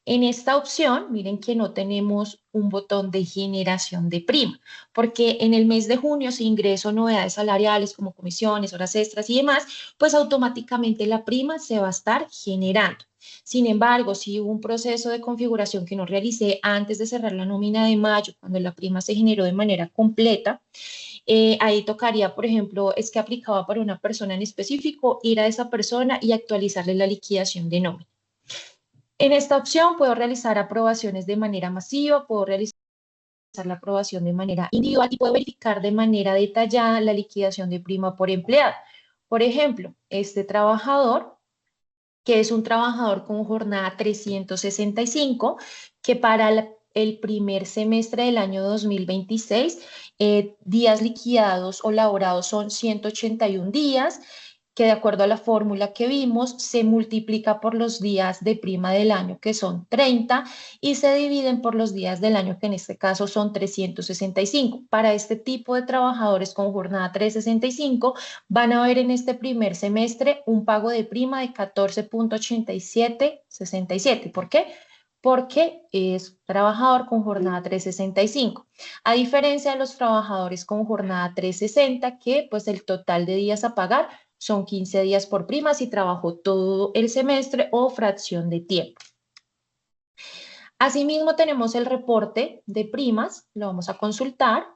En esta opción, miren que no tenemos un botón de generación de prima, porque en el mes de junio, si ingreso novedades salariales como comisiones, horas extras y demás, pues automáticamente la prima se va a estar generando. Sin embargo, si hubo un proceso de configuración que no realicé antes de cerrar la nómina de mayo, cuando la prima se generó de manera completa, ahí tocaría, por ejemplo, es que aplicaba para una persona en específico, ir a esa persona y actualizarle la liquidación de nómina. En esta opción puedo realizar aprobaciones de manera masiva, puedo realizar la aprobación de manera individual y puedo verificar de manera detallada la liquidación de prima por empleado. Por ejemplo, este trabajador, que es un trabajador con jornada 365, que para el primer semestre del año 2026, días liquidados o laborados son 181 días, que de acuerdo a la fórmula que vimos, se multiplica por los días de prima del año, que son 30, y se dividen por los días del año, que en este caso son 365. Para este tipo de trabajadores con jornada 365, van a ver en este primer semestre un pago de prima de 14.8767. ¿Por qué? Porque es trabajador con jornada 365. A diferencia de los trabajadores con jornada 360, que pues el total de días a pagar son 15 días por prima si trabajó todo el semestre o fracción de tiempo. Asimismo, tenemos el reporte de primas, lo vamos a consultar,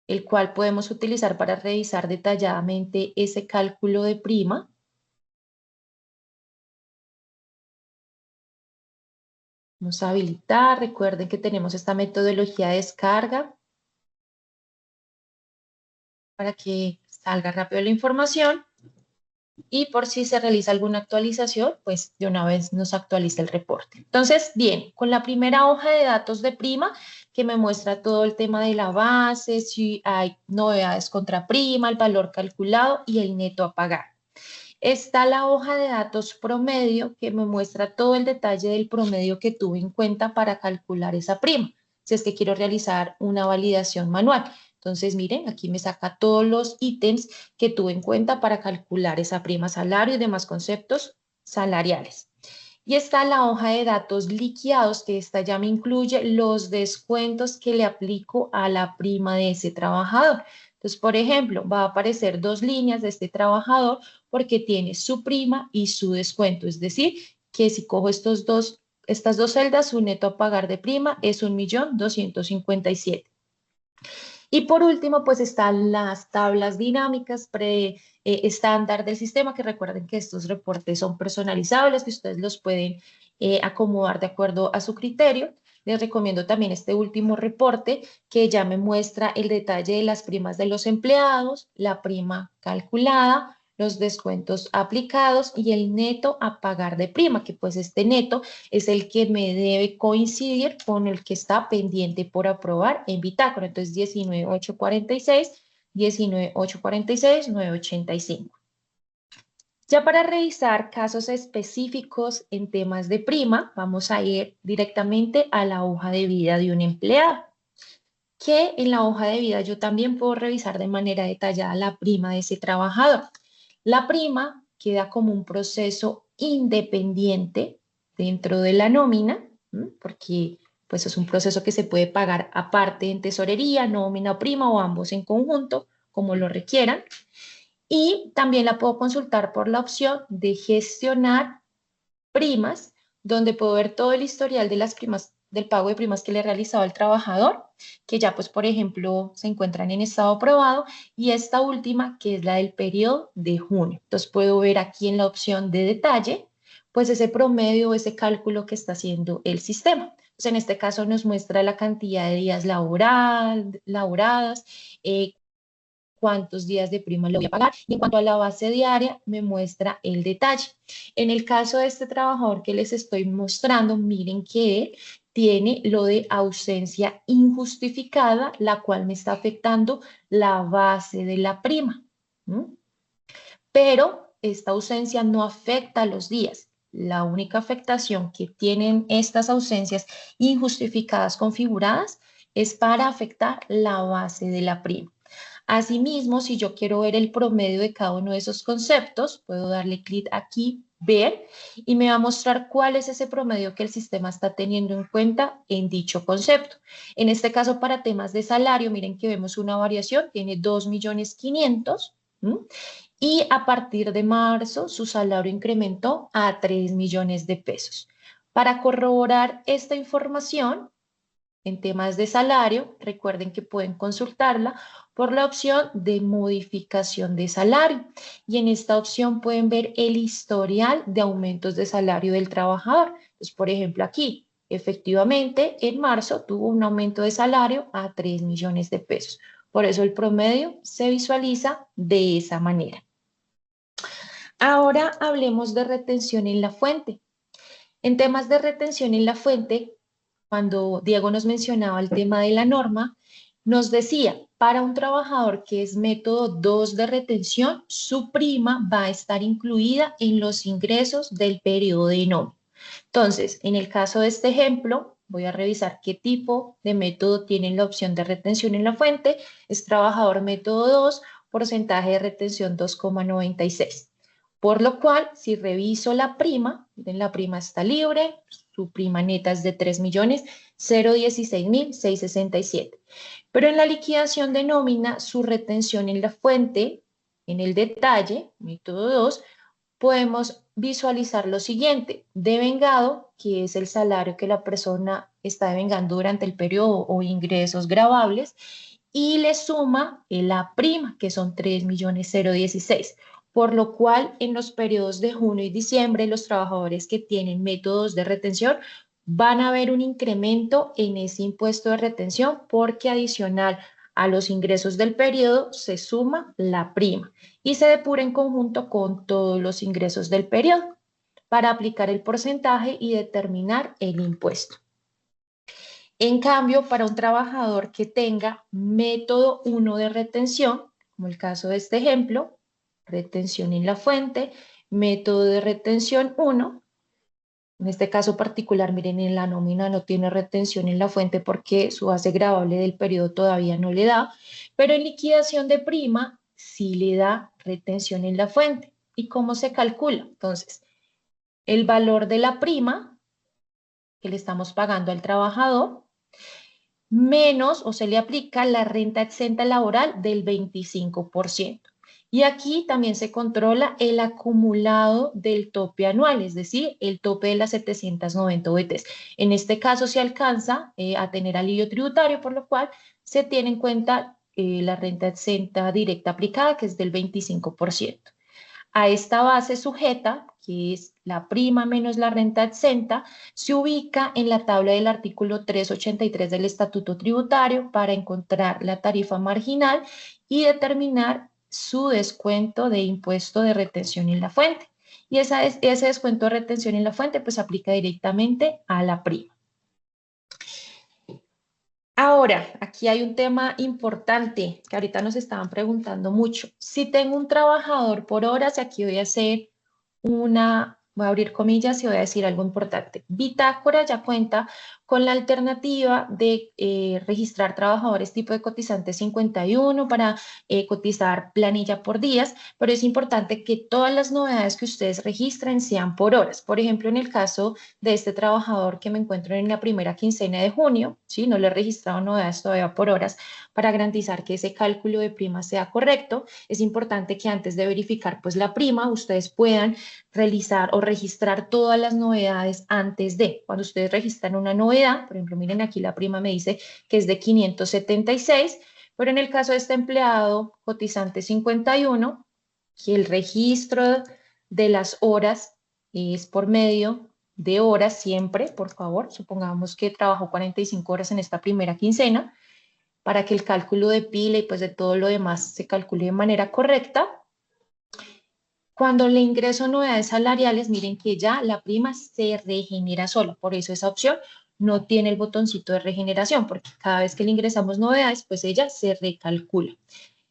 el cual podemos utilizar para revisar detalladamente ese cálculo de prima. Vamos a habilitar, recuerden que tenemos esta metodología de descarga para que salga rápido la información y por si se realiza alguna actualización, pues de una vez nos actualiza el reporte. Entonces, bien, con la primera hoja de datos de prima que me muestra todo el tema de la base, si hay novedades contra prima, el valor calculado y el neto a pagar. Está la hoja de datos promedio que me muestra todo el detalle del promedio que tuve en cuenta para calcular esa prima, si es que quiero realizar una validación manual. Entonces, miren, aquí me saca todos los ítems que tuve en cuenta para calcular esa prima, salario y demás conceptos salariales. Y está la hoja de datos liquidados, que esta ya me incluye los descuentos que le aplico a la prima de ese trabajador. Entonces, por ejemplo, va a aparecer 2 líneas de este trabajador porque tiene su prima y su descuento. Es decir, que si cojo estas dos celdas, su neto a pagar de prima es 1.257.000. Y por último, pues están las tablas dinámicas estándar del sistema, que recuerden que estos reportes son personalizables, que ustedes los pueden acomodar de acuerdo a su criterio. Les recomiendo también este último reporte que ya me muestra el detalle de las primas de los empleados, la prima calculada, los descuentos aplicados y el neto a pagar de prima, que pues este neto es el que me debe coincidir con el que está pendiente por aprobar en bitácora. Entonces, 19.846, 19.846, 985. Ya para revisar casos específicos en temas de prima, vamos a ir directamente a la hoja de vida de un empleado, que en la hoja de vida yo también puedo revisar de manera detallada la prima de ese trabajador. La prima queda como un proceso independiente dentro de la nómina, porque pues es un proceso que se puede pagar aparte en tesorería, nómina o prima o ambos en conjunto, como lo requieran. Y también la puedo consultar por la opción de gestionar primas, donde puedo ver todo el historial de las primas, del pago de primas que le he realizado al trabajador, que ya pues por ejemplo se encuentran en estado aprobado, y esta última que es la del periodo de junio. Entonces puedo ver aquí en la opción de detalle, pues ese promedio, ese cálculo que está haciendo el sistema. Entonces en este caso nos muestra la cantidad de días laboradas, cuántos días de prima le voy a pagar. Y en cuanto a la base diaria, me muestra el detalle. En el caso de este trabajador que les estoy mostrando, miren que tiene lo de ausencia injustificada, la cual me está afectando la base de la prima. Pero esta ausencia no afecta a los días. La única afectación que tienen estas ausencias injustificadas configuradas es para afectar la base de la prima. Asimismo, si yo quiero ver el promedio de cada uno de esos conceptos, puedo darle clic aquí, ver, y me va a mostrar cuál es ese promedio que el sistema está teniendo en cuenta en dicho concepto. En este caso, para temas de salario, miren que vemos una variación, tiene 2.500.000, y a partir de marzo su salario incrementó a 3 millones de pesos. Para corroborar esta información, en temas de salario, recuerden que pueden consultarla por la opción de modificación de salario. Y en esta opción pueden ver el historial de aumentos de salario del trabajador. Entonces, por ejemplo, aquí, efectivamente, en marzo tuvo un aumento de salario a 3 millones de pesos. Por eso el promedio se visualiza de esa manera. Ahora hablemos de retención en la fuente. En temas de retención en la fuente, cuando Diego nos mencionaba el tema de la norma, nos decía, para un trabajador que es método 2 de retención, su prima va a estar incluida en los ingresos del periodo de nómina. Entonces, en el caso de este ejemplo, voy a revisar qué tipo de método tiene la opción de retención en la fuente. Es trabajador método 2, porcentaje de retención 2,96. Por lo cual, si reviso la prima, miren, la prima está libre, su prima neta es de 3.016.667. Pero en la liquidación de nómina, su retención en la fuente En el detalle, método 2, podemos visualizar lo siguiente: devengado, que es el salario que la persona está devengando durante el periodo o ingresos gravables, y le suma la prima, que son 3.016.016, por lo cual en los periodos de junio y diciembre los trabajadores que tienen métodos de retención van a ver un incremento en ese impuesto de retención porque adicional a los ingresos del periodo se suma la prima y se depura en conjunto con todos los ingresos del periodo para aplicar el porcentaje y determinar el impuesto. En cambio, para un trabajador que tenga método 1 de retención, como el caso de este ejemplo, retención en la fuente, método de retención 1, en este caso particular, miren, en la nómina no tiene retención en la fuente porque su base gravable del periodo todavía no le da, pero en liquidación de prima sí le da retención en la fuente. ¿Y cómo se calcula? Entonces, el valor de la prima que le estamos pagando al trabajador menos o se le aplica la renta exenta laboral del 25%. Y aquí también se controla el acumulado del tope anual, es decir, el tope de las 790 VTs. En este caso se alcanza a tener alivio tributario, por lo cual se tiene en cuenta la renta exenta directa aplicada, que es del 25%. A esta base sujeta, que es la prima menos la renta exenta, se ubica en la tabla del artículo 383 del Estatuto Tributario para encontrar la tarifa marginal y determinar su descuento de impuesto de retención en la fuente. Y ese descuento de retención en la fuente pues aplica directamente a la prima. Ahora, aquí hay un tema importante que ahorita nos estaban preguntando mucho. Si tengo un trabajador por horas, y aquí voy a hacer voy a abrir comillas y voy a decir algo importante. Bitácora ya cuenta con la alternativa de registrar trabajadores tipo de cotizante 51 para cotizar planilla por días, pero es importante que todas las novedades que ustedes registren sean por horas. Por ejemplo, en el caso de este trabajador que me encuentro en la primera quincena de junio, ¿sí? No le he registrado novedades todavía por horas para garantizar que ese cálculo de prima sea correcto. Es importante que antes de verificar pues la prima, ustedes puedan realizar o registrar todas las novedades antes de. Cuando ustedes registran una novedad, por ejemplo, miren aquí la prima me dice que es de 576, pero en el caso de este empleado cotizante 51, que el registro de las horas es por medio de horas siempre, por favor, supongamos que trabajó 45 horas en esta primera quincena, para que el cálculo de pila y pues de todo lo demás se calcule de manera correcta. Cuando le ingreso novedades salariales, miren que ya la prima se regenera sola, por eso esa opción no tiene el botoncito de regeneración, porque cada vez que le ingresamos novedades, pues ella se recalcula.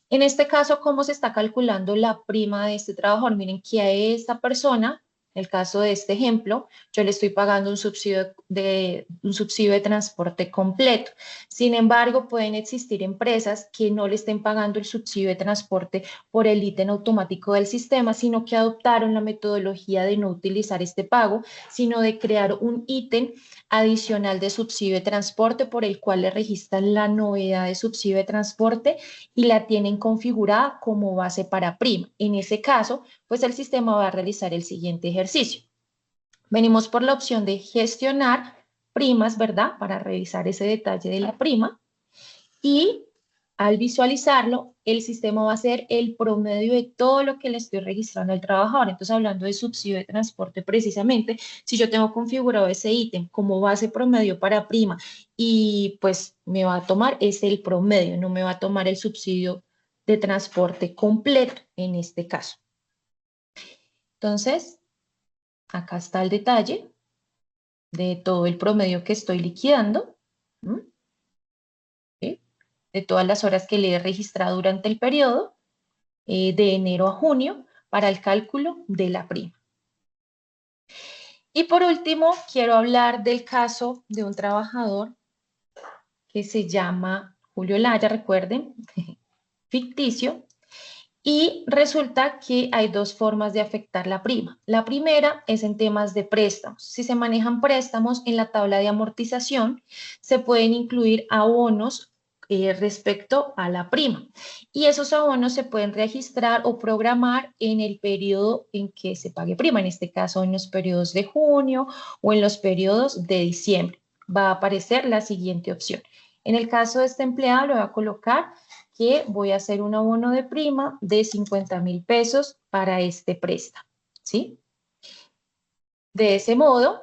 En este caso, ¿cómo se está calculando la prima de este trabajador? Miren que a esta persona, en el caso de este ejemplo, yo le estoy pagando un subsidio de transporte completo. Sin embargo, pueden existir empresas que no le estén pagando el subsidio de transporte por el ítem automático del sistema, sino que adoptaron la metodología de no utilizar este pago, sino de crear un ítem adicional de subsidio de transporte por el cual le registran la novedad de subsidio de transporte y la tienen configurada como base para prima. En ese caso, pues el sistema va a realizar el siguiente ejercicio. Venimos por la opción de gestionar primas, ¿verdad? Para revisar ese detalle de la prima. Y al visualizarlo, el sistema va a ser el promedio de todo lo que le estoy registrando al trabajador. Entonces, hablando de subsidio de transporte precisamente, si yo tengo configurado ese ítem como base promedio para prima y pues me va a tomar es el promedio, no me va a tomar el subsidio de transporte completo en este caso. Entonces, acá está el detalle de todo el promedio que estoy liquidando. ¿Sí? De todas las horas que le he registrado durante el periodo de enero a junio para el cálculo de la prima. Y por último, quiero hablar del caso de un trabajador que se llama Julio Laya, recuerden, ficticio, y resulta que hay dos formas de afectar la prima. La primera es en temas de préstamos. Si se manejan préstamos en la tabla de amortización, se pueden incluir abonos respecto a la prima. Y esos abonos se pueden registrar o programar en el periodo en que se pague prima, en este caso en los periodos de junio o en los periodos de diciembre. Va a aparecer la siguiente opción. En el caso de este empleado le voy a colocar que voy a hacer un abono de prima de 50,000 pesos para este préstamo, ¿sí? De ese modo,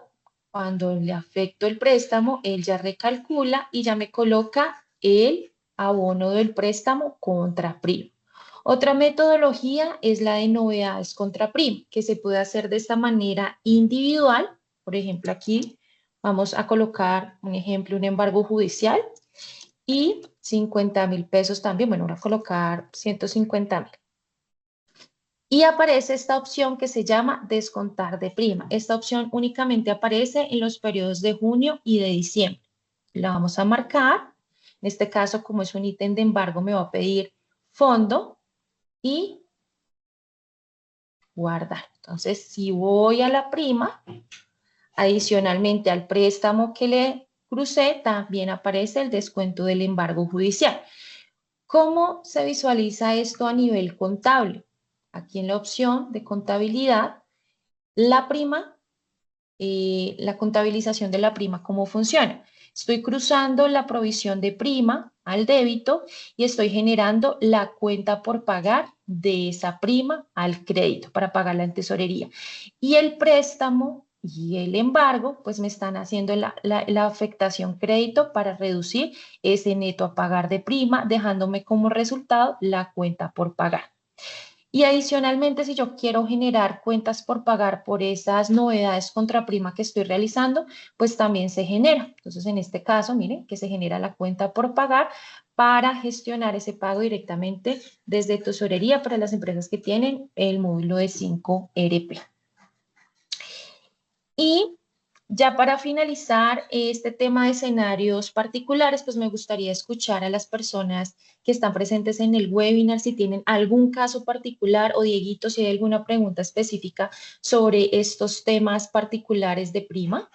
cuando le afecto el préstamo, él ya recalcula y ya me coloca el abono del préstamo contra prima. Otra metodología es la de novedades contra prima, que se puede hacer de esta manera individual. Por ejemplo, aquí vamos a colocar un ejemplo, un embargo judicial y 50,000 pesos también. Bueno, voy a colocar 150,000. Y aparece esta opción que se llama descontar de prima. Esta opción únicamente aparece en los periodos de junio y de diciembre. La vamos a marcar. En este caso, como es un ítem de embargo, me va a pedir fondo y guardar. Entonces, si voy a la prima, adicionalmente al préstamo que le crucé, también aparece el descuento del embargo judicial. ¿Cómo se visualiza esto a nivel contable? Aquí en la opción de contabilidad, la prima, la contabilización de la prima, ¿cómo funciona? Estoy cruzando la provisión de prima al débito y estoy generando la cuenta por pagar de esa prima al crédito para pagarla en tesorería. Y el préstamo y el embargo, pues me están haciendo la afectación crédito para reducir ese neto a pagar de prima, dejándome como resultado la cuenta por pagar. Y adicionalmente, si yo quiero generar cuentas por pagar por esas novedades contra prima que estoy realizando, pues también se genera. Entonces, en este caso, miren que se genera la cuenta por pagar para gestionar ese pago directamente desde tesorería para las empresas que tienen el módulo de 5RP. Y ya para finalizar este tema de escenarios particulares, pues me gustaría escuchar a las personas que están presentes en el webinar si tienen algún caso particular o Dieguito, si hay alguna pregunta específica sobre estos temas particulares de prima,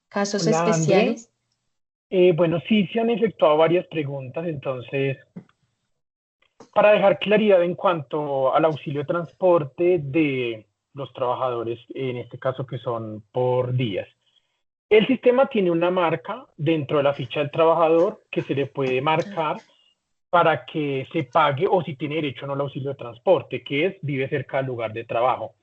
casos Hola, André. especiales. Bueno, sí se han efectuado varias preguntas, entonces, para dejar claridad en cuanto al auxilio de transporte de los trabajadores, en este caso que son por días. El sistema tiene una marca dentro de la ficha del trabajador que se le puede marcar para que se pague o si tiene derecho o no al auxilio de transporte, que es vive cerca del lugar de trabajo.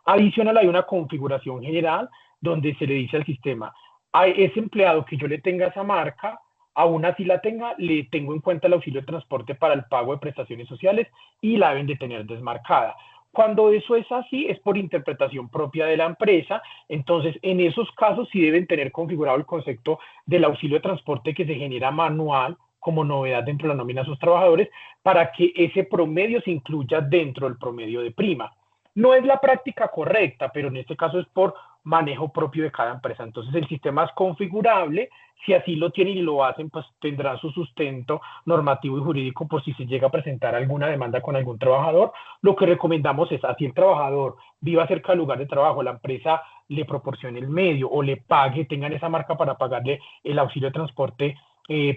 Adicional, hay una configuración general donde se le dice al sistema, a ese empleado que yo le tenga esa marca, aún así la tenga, le tengo en cuenta el auxilio de transporte para el pago de prestaciones sociales y la deben de tener desmarcada. Cuando eso es así, es por interpretación propia de la empresa. Entonces, en esos casos sí deben tener configurado el concepto del auxilio de transporte que se genera manual como novedad dentro de la nómina a sus trabajadores para que ese promedio se incluya dentro del promedio de prima. No es la práctica correcta, pero en este caso es por manejo propio de cada empresa. Entonces el sistema es configurable, si así lo tienen y lo hacen, pues tendrán su sustento normativo y jurídico por si se llega a presentar alguna demanda con algún trabajador. Lo que recomendamos es, así el trabajador viva cerca del lugar de trabajo, la empresa le proporcione el medio o le pague, tengan esa marca para pagarle el auxilio de transporte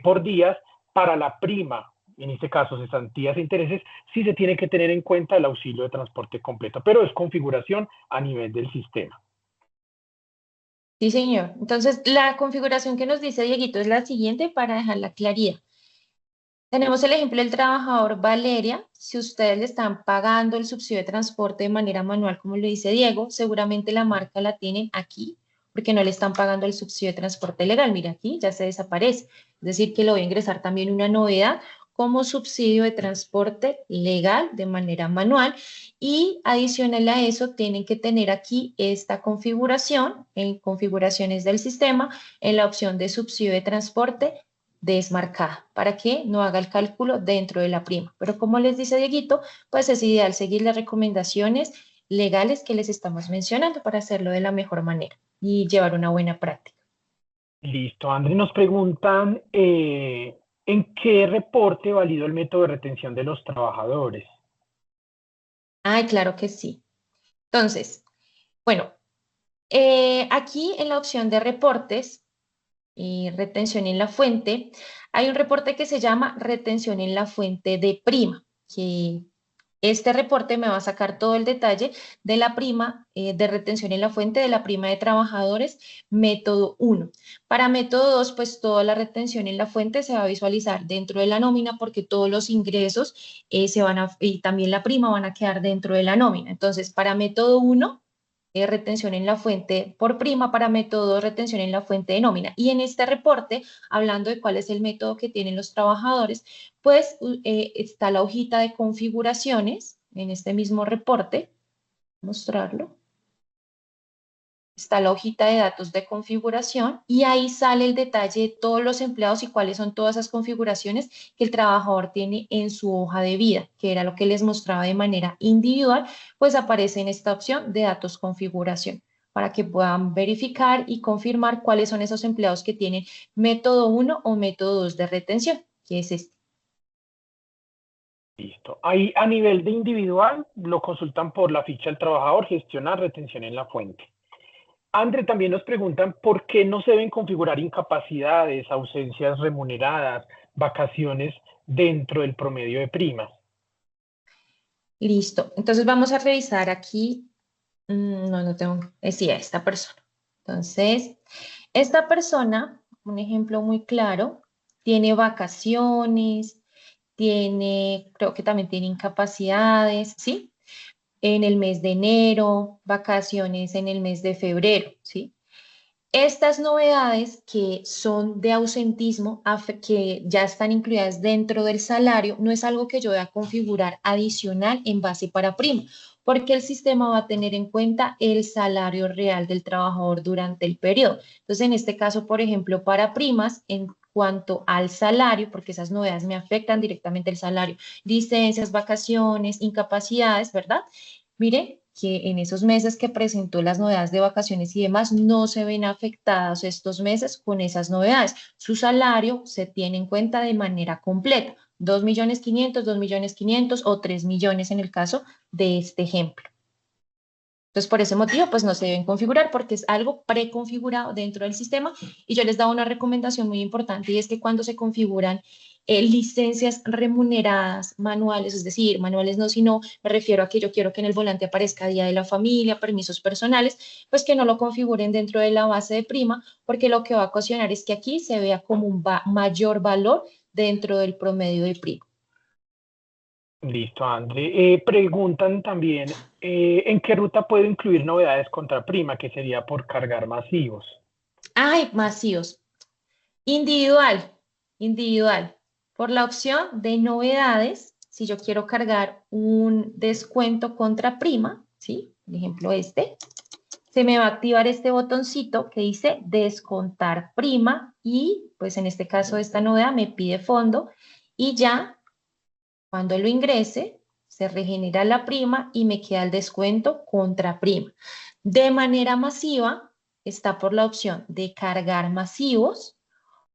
por días. Para la prima, en este caso cesantías e intereses, sí se tiene que tener en cuenta el auxilio de transporte completo, pero es configuración a nivel del sistema. Sí, señor. Entonces, la configuración que nos dice Dieguito es la siguiente para dejar la claridad. Tenemos el ejemplo del trabajador Valeria. Si ustedes le están pagando el subsidio de transporte de manera manual, como lo dice Diego, seguramente la marca la tienen aquí, porque no le están pagando el subsidio de transporte legal. Mira, aquí ya se desaparece. Es decir, que le voy a ingresar también una novedad como subsidio de transporte legal de manera manual. Y adicional a eso, tienen que tener aquí esta configuración en configuraciones del sistema, en la opción de subsidio de transporte desmarcada para que no haga el cálculo dentro de la prima. Pero como les dice Dieguito, pues es ideal seguir las recomendaciones legales que les estamos mencionando para hacerlo de la mejor manera y llevar una buena práctica. Listo, André, nos preguntan en qué reporte valido el método de retención de los trabajadores. Ay, claro que sí. Entonces, bueno, aquí en la opción de reportes retención en la fuente, hay un reporte que se llama retención en la fuente de prima, que este reporte me va a sacar todo el detalle de la prima de retención en la fuente de la prima de trabajadores, método 1. Para método 2, pues toda la retención en la fuente se va a visualizar dentro de la nómina porque todos los ingresos y también la prima van a quedar dentro de la nómina. Entonces, para método 1, retención en la fuente por prima, para método 2, retención en la fuente de nómina. Y en este reporte, hablando de cuál es el método que tienen los trabajadores, pues está la hojita de configuraciones en este mismo reporte, mostrarlo. Está la hojita de datos de configuración y ahí sale el detalle de todos los empleados y cuáles son todas esas configuraciones que el trabajador tiene en su hoja de vida, que era lo que les mostraba de manera individual, pues aparece en esta opción de datos configuración para que puedan verificar y confirmar cuáles son esos empleados que tienen método 1 o método 2 de retención, que es este. Listo. Ahí a nivel de individual lo consultan por la ficha del trabajador, gestionar retención en la fuente. André, también nos preguntan por qué no se deben configurar incapacidades, ausencias remuneradas, vacaciones dentro del promedio de primas. Listo. Entonces vamos a revisar aquí. No tengo. Sí, a esta persona. Entonces, esta persona, un ejemplo muy claro, tiene vacaciones, creo que también tiene incapacidades, ¿sí? En el mes de enero, vacaciones en el mes de febrero, ¿sí? Estas novedades que son de ausentismo, que ya están incluidas dentro del salario, no es algo que yo voy a configurar adicional en base para prima, porque el sistema va a tener en cuenta el salario real del trabajador durante el periodo. Entonces, en este caso, por ejemplo, para primas, en cuanto al salario, porque esas novedades me afectan directamente el salario, licencias, vacaciones, incapacidades, ¿verdad? Mire que en esos meses que presentó las novedades de vacaciones y demás, no se ven afectados estos meses con esas novedades. Su salario se tiene en cuenta de manera completa, 2.500.000, 2.500.000 o 3 millones en el caso de este ejemplo. Entonces, por ese motivo, pues no se deben configurar porque es algo preconfigurado dentro del sistema y yo les daba una recomendación muy importante y es que cuando se configuran licencias remuneradas manuales, es decir, manuales no, sino me refiero a que yo quiero que en el volante aparezca Día de la Familia, permisos personales, pues que no lo configuren dentro de la base de prima porque lo que va a ocasionar es que aquí se vea como un mayor valor dentro del promedio de prima. Listo, André. Preguntan también, ¿en qué ruta puedo incluir novedades contra prima, que sería por cargar masivos? Ay, masivos. Individual, individual. Por la opción de novedades, si yo quiero cargar un descuento contra prima, ¿sí? Por ejemplo, se me va a activar este botoncito que dice descontar prima y pues en este caso esta novedad me pide fondo y ya cuando lo ingrese se regenera la prima y me queda el descuento contra prima. De manera masiva está por la opción de cargar masivos.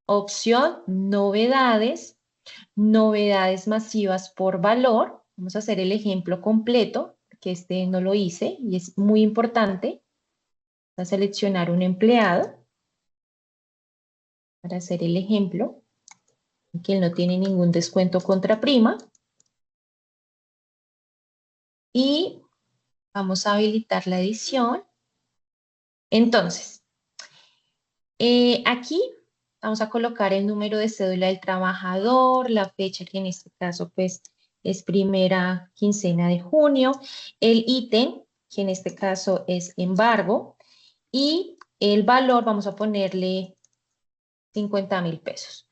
Opción, novedades, novedades masivas por valor. Vamos a hacer el ejemplo completo, que este no lo hice y es muy importante. Voy a seleccionar un empleado para hacer el ejemplo, que él no tiene ningún descuento contra prima. Y vamos a habilitar la edición. Entonces, aquí vamos a colocar el número de cédula del trabajador, la fecha que en este caso pues es primera quincena de junio, el ítem que en este caso es embargo y el valor vamos a ponerle 50.000 pesos.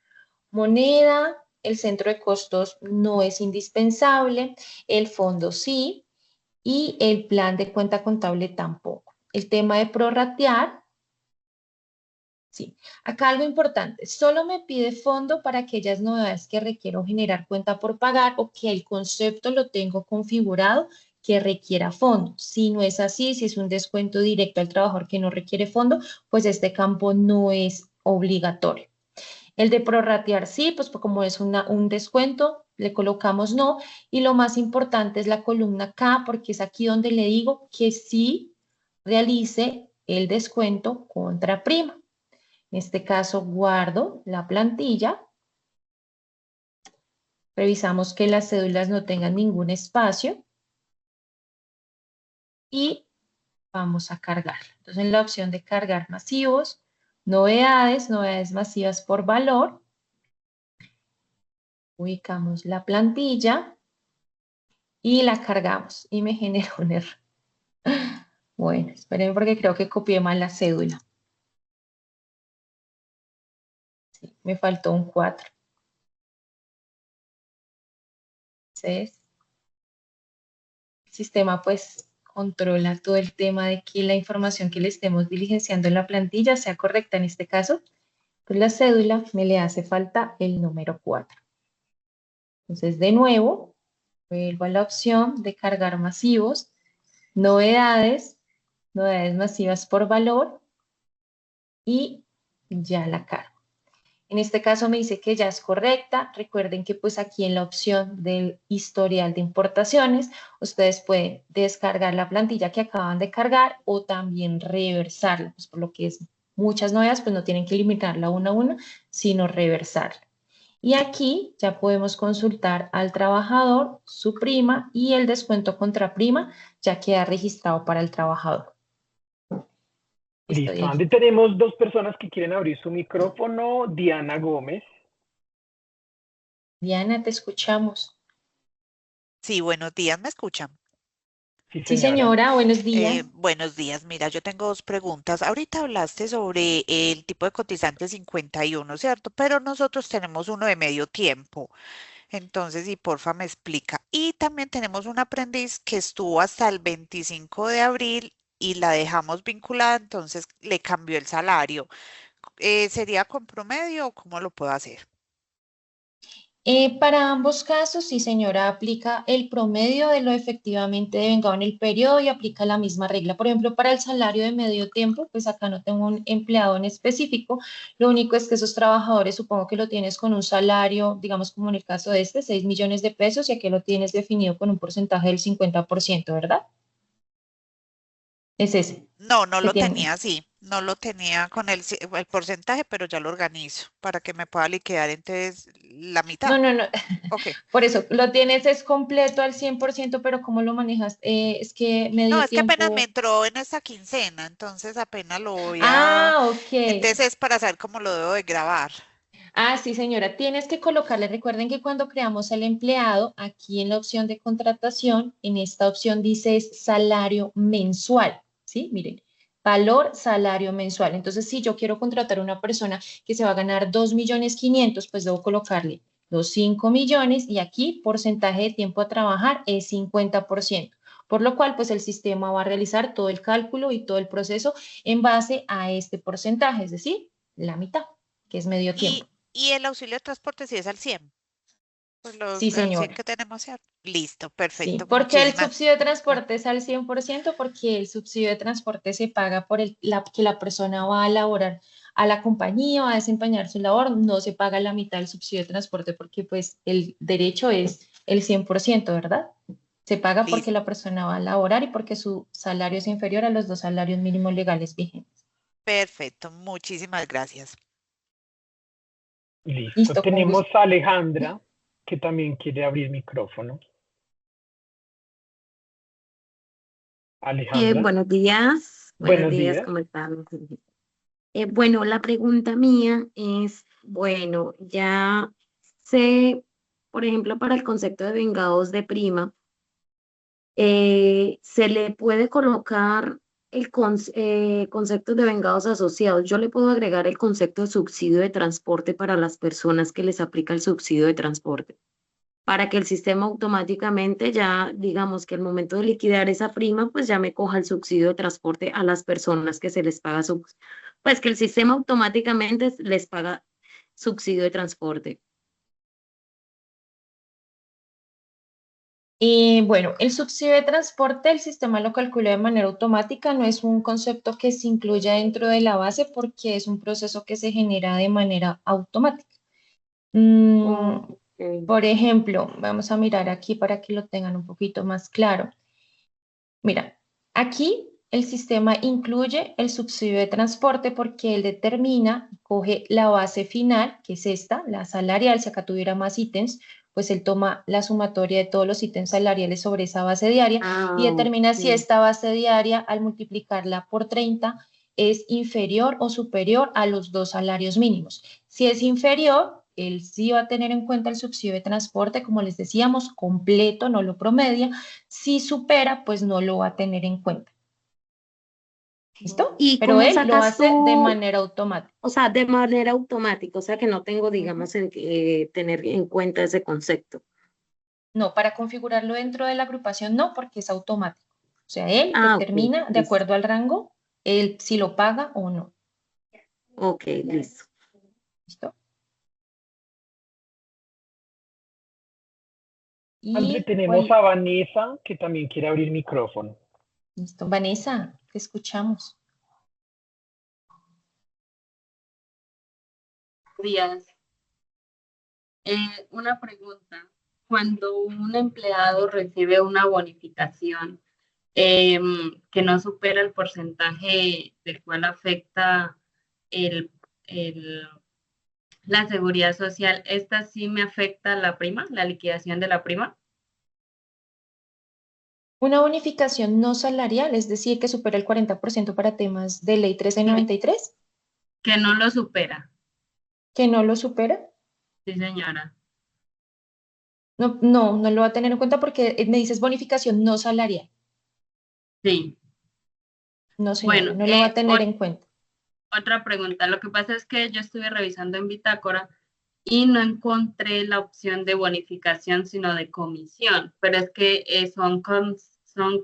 Moneda, el centro de costos no es indispensable, el fondo sí y el plan de cuenta contable tampoco. El tema de prorratear. Sí, acá algo importante, solo me pide fondo para aquellas novedades que requiero generar cuenta por pagar o que el concepto lo tengo configurado que requiera fondo. Si no es así, si es un descuento directo al trabajador que no requiere fondo, pues este campo no es obligatorio. El de prorratear sí, pues como es un descuento, le colocamos no. Y lo más importante es la columna K, porque es aquí donde le digo que sí realice el descuento contra prima. En este caso, guardo la plantilla. Revisamos que las cédulas no tengan ningún espacio. Y vamos a cargar. Entonces, en la opción de cargar masivos, novedades masivas por valor, ubicamos la plantilla y la cargamos. Y me genera un error. Bueno, esperen porque creo que copié mal la cédula. Sí, me faltó un 4. Entonces, el sistema pues controla todo el tema de que la información que le estemos diligenciando en la plantilla sea correcta. En este caso, pues la cédula me le hace falta el número 4. Entonces, de nuevo, vuelvo a la opción de cargar masivos, novedades masivas por valor y ya la cargo. En este caso me dice que ya es correcta. Recuerden que pues aquí en la opción del historial de importaciones, ustedes pueden descargar la plantilla que acaban de cargar o también reversarla, pues por lo que es muchas novedades, pues no tienen que limitarla una a una, sino reversarla. Y aquí ya podemos consultar al trabajador, su prima y el descuento contra prima ya queda registrado para el trabajador. Listo, Andy. Tenemos dos personas que quieren abrir su micrófono. Diana Gómez. Diana, te escuchamos. Sí, buenos días, ¿me escuchan? Sí, señora, buenos días. Buenos días, mira, yo tengo dos preguntas. Ahorita hablaste sobre el tipo de cotizante 51, ¿cierto? Pero nosotros tenemos uno de medio tiempo. Entonces, si porfa me explica. Y también tenemos un aprendiz que estuvo hasta el 25 de abril y la dejamos vinculada, entonces le cambió el salario. ¿Sería con promedio o cómo lo puedo hacer? Para ambos casos, sí, señora, aplica el promedio de lo efectivamente devengado en el periodo y aplica la misma regla. Por ejemplo, para el salario de medio tiempo, pues acá no tengo un empleado en específico. Lo único es que esos trabajadores, supongo que lo tienes con un salario, digamos como en el caso de este, 6 millones de pesos y aquí lo tienes definido con un porcentaje del 50%, ¿verdad? Es ese No, no que lo tiene. tenía así, no lo tenía con el porcentaje, pero ya lo organizo para que me pueda liquidar entonces la mitad. No, no, no. Ok. Por eso, lo tienes es completo al 100%, pero ¿cómo lo manejas? Es que No, medio es que apenas me tiempo. entró en esta quincena, entonces apenas lo voy a... Ah, ok. Entonces es para saber cómo lo debo de grabar. Ah, sí, señora. Tienes que colocarle, recuerden que cuando creamos el empleado, aquí en la opción de contratación, en esta opción dice es salario mensual, ¿sí? Miren, valor salario mensual. Entonces, si yo quiero contratar a una persona que se va a ganar 2.500.000, pues debo colocarle los 5 millones y aquí porcentaje de tiempo a trabajar es 50%. Por lo cual, pues el sistema va a realizar todo el cálculo y todo el proceso en base a este porcentaje, es decir, la mitad, que es medio tiempo. Y el auxilio de transporte sí es al 100, pues Sí, el 100 señora. que tenemos, ¿cierto? Listo, Sí, perfecto, porque el muchísimas. subsidio de Bueno, transporte es al 100%, porque el subsidio de transporte se paga por que la persona va a laborar a la compañía, va a desempeñar su labor, no se paga la mitad del subsidio de transporte porque pues el derecho es el 100%, ¿verdad? Se paga porque listo, la persona va a laborar y porque su salario es inferior a los 2 salarios mínimos legales vigentes. perfecto, muchísimas gracias. Listo. Listo, con Tenemos gusto. a Alejandra, que también quiere abrir micrófono. Alejandra, Buenos buenos días, días. ¿cómo están? Bueno, la pregunta mía es, bueno, ya sé, por ejemplo, para el concepto de vengados de prima, se le puede colocar el concepto de vengados asociados. Yo le puedo agregar el concepto de subsidio de transporte para las personas que les aplica el subsidio de transporte, para que el sistema automáticamente ya, digamos que al momento de liquidar esa prima, pues ya me coja el subsidio de transporte a las personas que se les paga pues que el sistema automáticamente les paga subsidio de transporte. Y bueno, el subsidio de transporte, el sistema lo calcula de manera automática, no es un concepto que se incluya dentro de la base porque es un proceso que se genera de manera automática. Mm, Ok. por ejemplo, vamos a mirar aquí para que lo tengan un poquito más claro. Mira, aquí el sistema incluye el subsidio de transporte porque él determina, coge la base final, que es esta, la salarial, si acá tuviera más ítems, pues él toma la sumatoria de todos los ítems salariales sobre esa base diaria y determina si esta base diaria, al multiplicarla por 30, es inferior o superior a los 2 salarios mínimos. Si es inferior, él sí va a tener en cuenta el subsidio de transporte, como les decíamos, completo, no lo promedia. Si supera, pues no lo va a tener en cuenta. ¿Listo? ¿Y Pero cómo él lo sacas hace de tú? manera automática. O sea, de manera automática, o sea que no tengo, digamos, tener en cuenta ese concepto. No, para configurarlo dentro de la agrupación no, porque es automático. O sea, él Ok, determina de listo. acuerdo al rango, él si lo paga o no. Ok, listo. ¿Listo? André, Y tenemos a Vanessa que también quiere abrir micrófono. listo. Vanessa, te escuchamos. Días. Una pregunta. Cuando un empleado recibe una bonificación que no supera el porcentaje del cual afecta el, el- la seguridad social, ¿esta sí me afecta la prima, la liquidación de la prima? Una bonificación no salarial, es decir, que supera el 40% para temas de ley 1393, Que no lo supera. que no lo supera. Sí, señora. No lo va a tener en cuenta porque me dices bonificación no salarial. Sí. No, señora, Bueno, no lo va a tener en cuenta. otra pregunta. Lo que pasa es que yo estuve revisando en Bitácora y no encontré la opción de bonificación, sino de comisión, pero es que son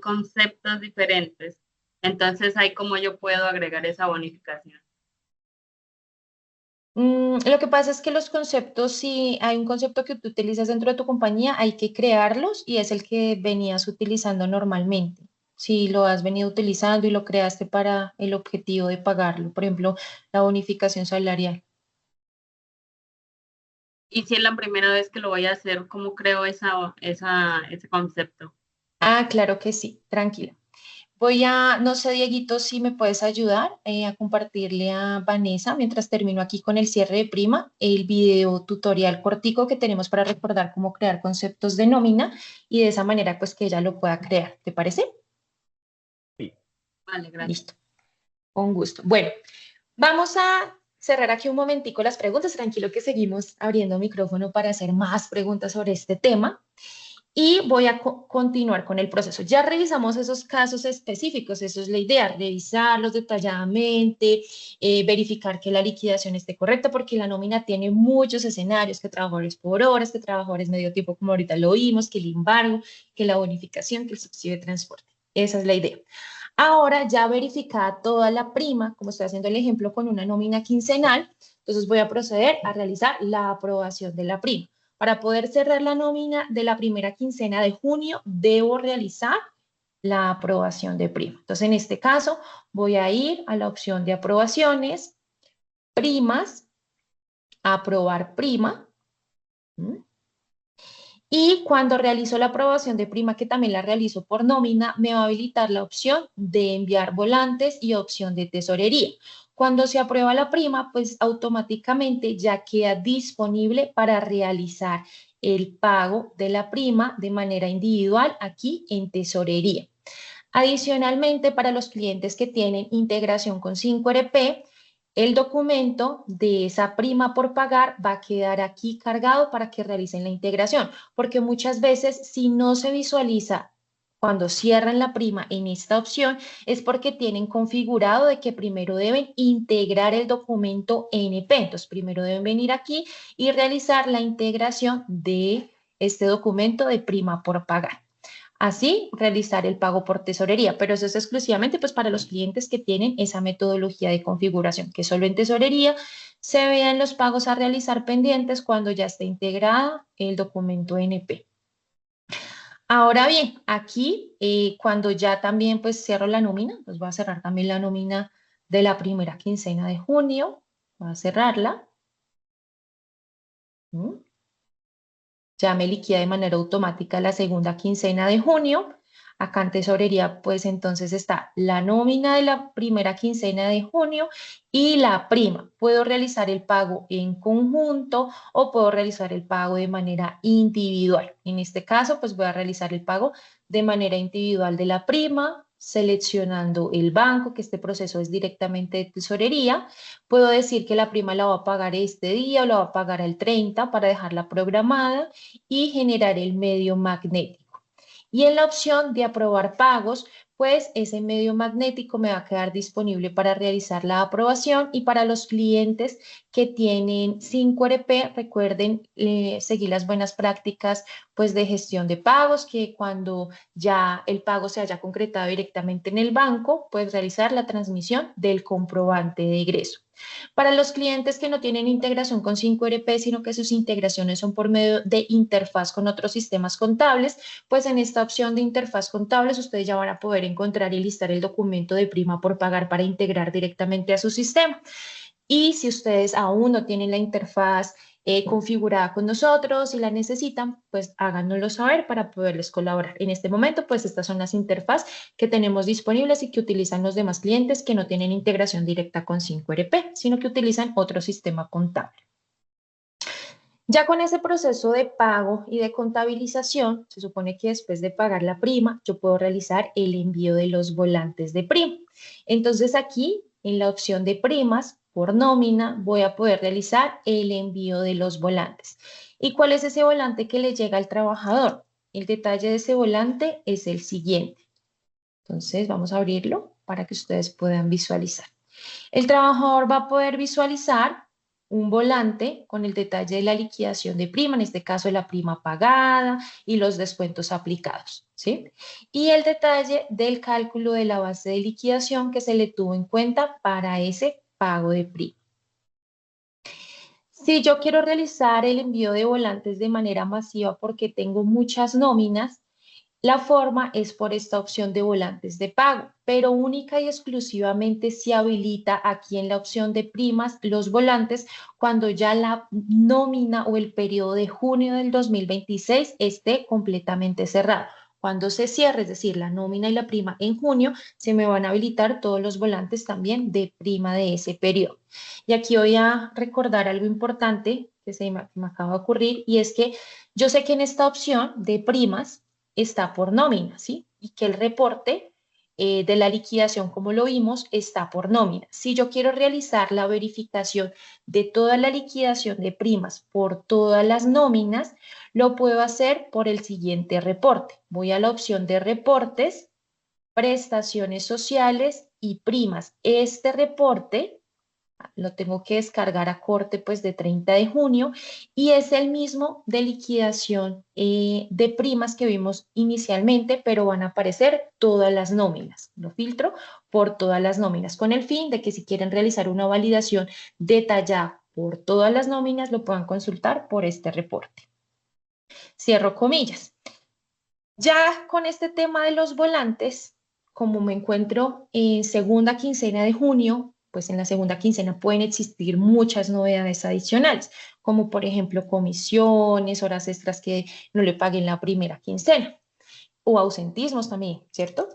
conceptos diferentes. Entonces, ahí como yo puedo agregar esa bonificación. Lo que pasa es que los conceptos, si hay un concepto que tú utilizas dentro de tu compañía, hay que crearlos y es el que venías utilizando normalmente. Si lo has venido utilizando y lo creaste para el objetivo de pagarlo, por ejemplo, la bonificación salarial. Y si es la primera vez que lo voy a hacer, ¿cómo creo ese concepto? Ah, claro que sí, tranquila. No sé, Dieguito, si me puedes ayudar a compartirle a Vanessa, mientras termino aquí con el cierre de prima, el video tutorial cortico que tenemos para recordar cómo crear conceptos de nómina y de esa manera pues que ella lo pueda crear. ¿Te parece? Sí. Vale, gracias. Listo, con gusto. Bueno, vamos a cerrar aquí un momentico las preguntas. Tranquilo que seguimos abriendo micrófono para hacer más preguntas sobre este tema. Y voy a continuar con el proceso. Ya revisamos esos casos específicos, eso es la idea, revisarlos detalladamente, verificar que la liquidación esté correcta, porque la nómina tiene muchos escenarios, que trabajadores por horas, que trabajadores medio tiempo, como ahorita lo vimos, que el embargo, que la bonificación, que el subsidio de transporte. Esa es la idea. Ahora ya verificada toda la prima, como estoy haciendo el ejemplo con una nómina quincenal, entonces voy a proceder a realizar la aprobación de la prima. Para poder cerrar la nómina de la primera quincena de junio, debo realizar la aprobación de prima. Entonces, en este caso, voy a ir a la opción de aprobaciones, primas, aprobar prima. Y cuando realizo la aprobación de prima, que también la realizo por nómina, me va a habilitar la opción de enviar volantes y opción de tesorería. Cuando se aprueba la prima, pues automáticamente ya queda disponible para realizar el pago de la prima de manera individual aquí en tesorería. Adicionalmente, para los clientes que tienen integración con 5RP, el documento de esa prima por pagar va a quedar aquí cargado para que realicen la integración, porque muchas veces si no se visualiza cuando cierran la prima en esta opción es porque tienen configurado de que primero deben integrar el documento NP. Entonces, primero deben venir aquí y realizar la integración de este documento de prima por pagar. Así, realizar el pago por tesorería, pero eso es exclusivamente pues, para los clientes que tienen esa metodología de configuración, que solo en tesorería se vean los pagos a realizar pendientes cuando ya esté integrada el documento NP. Ahora bien, aquí cuando ya también pues cierro la nómina, pues voy a cerrar también la nómina de la primera quincena de junio, voy a cerrarla. Ya me liquida de manera automática la segunda quincena de junio. Acá en tesorería, pues entonces está la nómina de la primera quincena de junio y la prima. Puedo realizar el pago en conjunto o puedo realizar el pago de manera individual. En este caso, pues voy a realizar el pago de manera individual de la prima, seleccionando el banco, que este proceso es directamente de tesorería. Puedo decir que la prima la va a pagar este día o la va a pagar el 30 para dejarla programada y generar el medio magnético. Y en la opción de aprobar pagos, pues ese medio magnético me va a quedar disponible para realizar la aprobación y para los clientes que tienen 5RP, recuerden seguir las buenas prácticas pues de gestión de pagos, que cuando ya el pago se haya concretado directamente en el banco, pues realizar la transmisión del comprobante de egreso. Para los clientes que no tienen integración con 5RP, sino que sus integraciones son por medio de interfaz con otros sistemas contables, pues en esta opción de interfaz contables ustedes ya van a poder encontrar y listar el documento de prima por pagar para integrar directamente a su sistema. Y si ustedes aún no tienen la interfaz configurada con nosotros y la necesitan, pues háganoslo saber para poderles colaborar. En este momento, pues estas son las interfaces que tenemos disponibles y que utilizan los demás clientes que no tienen integración directa con 5RP, sino que utilizan otro sistema contable. Ya con ese proceso de pago y de contabilización, se supone que después de pagar la prima, yo puedo realizar el envío de los volantes de prima. Entonces aquí, en la opción de primas, por nómina, voy a poder realizar el envío de los volantes. ¿Y cuál es ese volante que le llega al trabajador? El detalle de ese volante es el siguiente. Entonces, vamos a abrirlo para que ustedes puedan visualizar. El trabajador va a poder visualizar un volante con el detalle de la liquidación de prima, en este caso la prima pagada y los descuentos aplicados, ¿sí? Y el detalle del cálculo de la base de liquidación que se le tuvo en cuenta para ese pago de prima. Si yo quiero realizar el envío de volantes de manera masiva porque tengo muchas nóminas, la forma es por esta opción de volantes de pago, pero única y exclusivamente se habilita aquí en la opción de primas los volantes cuando ya la nómina o el periodo de junio del 2026 esté completamente cerrado. Cuando se cierre, es decir, la nómina y la prima en junio, se me van a habilitar todos los volantes también de prima de ese periodo. Y aquí voy a recordar algo importante que me acaba de ocurrir, y es que yo sé que en esta opción de primas está por nómina, ¿sí? Y que el reporte de la liquidación, como lo vimos, está por nómina. Si yo quiero realizar la verificación de toda la liquidación de primas por todas las nóminas, lo puedo hacer por el siguiente reporte. Voy a la opción de reportes, prestaciones sociales y primas. Este reporte lo tengo que descargar a corte pues de 30 de junio y es el mismo de liquidación de primas que vimos inicialmente, pero van a aparecer todas las nóminas. Lo filtro por todas las nóminas con el fin de que si quieren realizar una validación detallada por todas las nóminas lo puedan consultar por este reporte. Cierro comillas. Ya con este tema de los volantes, como me encuentro en segunda quincena de junio, pues en la segunda quincena pueden existir muchas novedades adicionales, como por ejemplo comisiones, horas extras que no le paguen la primera quincena, o ausentismos también, ¿cierto?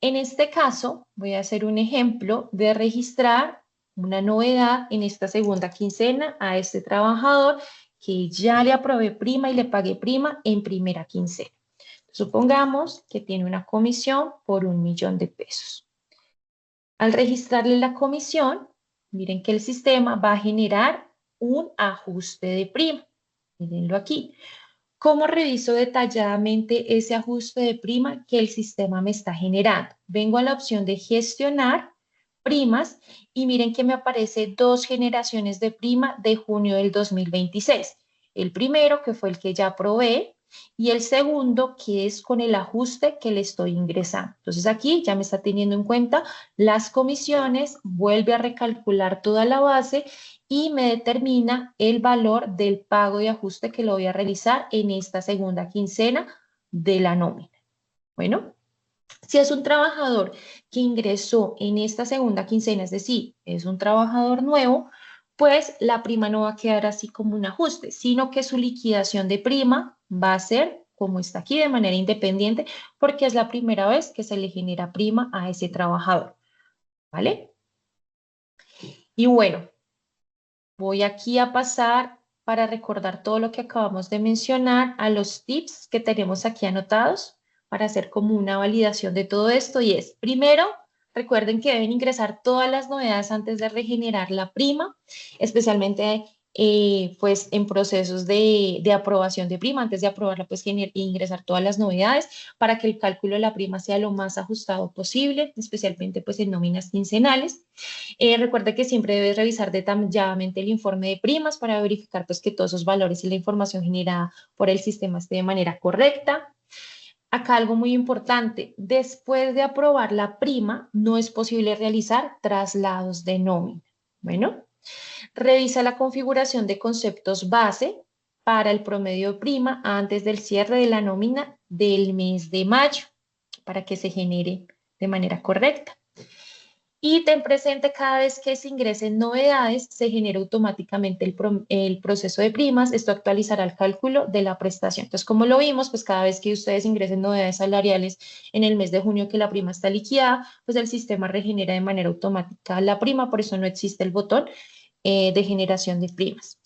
En este caso, voy a hacer un ejemplo de registrar una novedad en esta segunda quincena a este trabajador que ya le aprobé prima y le pagué prima en primera quincena. Supongamos que tiene una comisión por 1 millón de pesos. Al registrarle la comisión, miren que el sistema va a generar un ajuste de prima. Mírenlo aquí. ¿Cómo reviso detalladamente ese ajuste de prima que el sistema me está generando? Vengo a la opción de gestionar primas y miren que me aparece 2 generaciones de prima de junio del 2026. El primero, que fue el que ya probé, y el segundo, que es con el ajuste que le estoy ingresando. Entonces aquí ya me está teniendo en cuenta las comisiones, vuelve a recalcular toda la base y me determina el valor del pago de ajuste que lo voy a realizar en esta segunda quincena de la nómina. Bueno, si es un trabajador que ingresó en esta segunda quincena, es decir, es un trabajador nuevo, pues la prima no va a quedar así como un ajuste, sino que su liquidación de prima va a ser como está aquí, de manera independiente, porque es la primera vez que se le genera prima a ese trabajador, ¿vale? Y bueno, voy aquí a pasar para recordar todo lo que acabamos de mencionar a los tips que tenemos aquí anotados para hacer como una validación de todo esto. Y es, primero, recuerden que deben ingresar todas las novedades antes de regenerar la prima, especialmente pues en procesos de aprobación de prima. Antes de aprobarla, pues ingresar todas las novedades para que el cálculo de la prima sea lo más ajustado posible, especialmente pues en nóminas quincenales. Recuerde que siempre debes revisar detalladamente el informe de primas para verificar pues, que todos esos valores y la información generada por el sistema esté de manera correcta. Acá algo muy importante, después de aprobar la prima, no es posible realizar traslados de nómina. Bueno, revisa la configuración de conceptos base para el promedio de prima antes del cierre de la nómina del mes de mayo para que se genere de manera correcta. Y ten presente cada vez que se ingresen novedades, se genera automáticamente el proceso de primas. Esto actualizará el cálculo de la prestación. Entonces, como lo vimos, pues cada vez que ustedes ingresen novedades salariales en el mes de junio que la prima está liquidada, pues el sistema regenera de manera automática la prima. Por eso no existe el botón de generación de primas.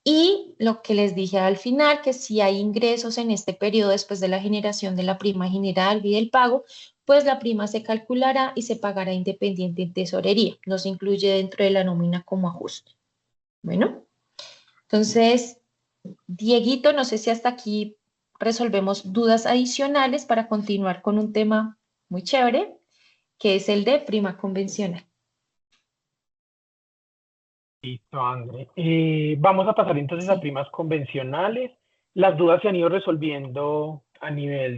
Y lo que les dije al final, que si hay ingresos en este periodo después de la generación de la prima general y del pago, pues la prima se calculará y se pagará independiente en tesorería. No se incluye dentro de la nómina como ajuste. Bueno, entonces, Dieguito, no sé si hasta aquí resolvemos dudas adicionales para continuar con un tema muy chévere, que es el de prima convencional. Listo, André. Vamos a pasar entonces a primas convencionales. Las dudas se han ido resolviendo a nivel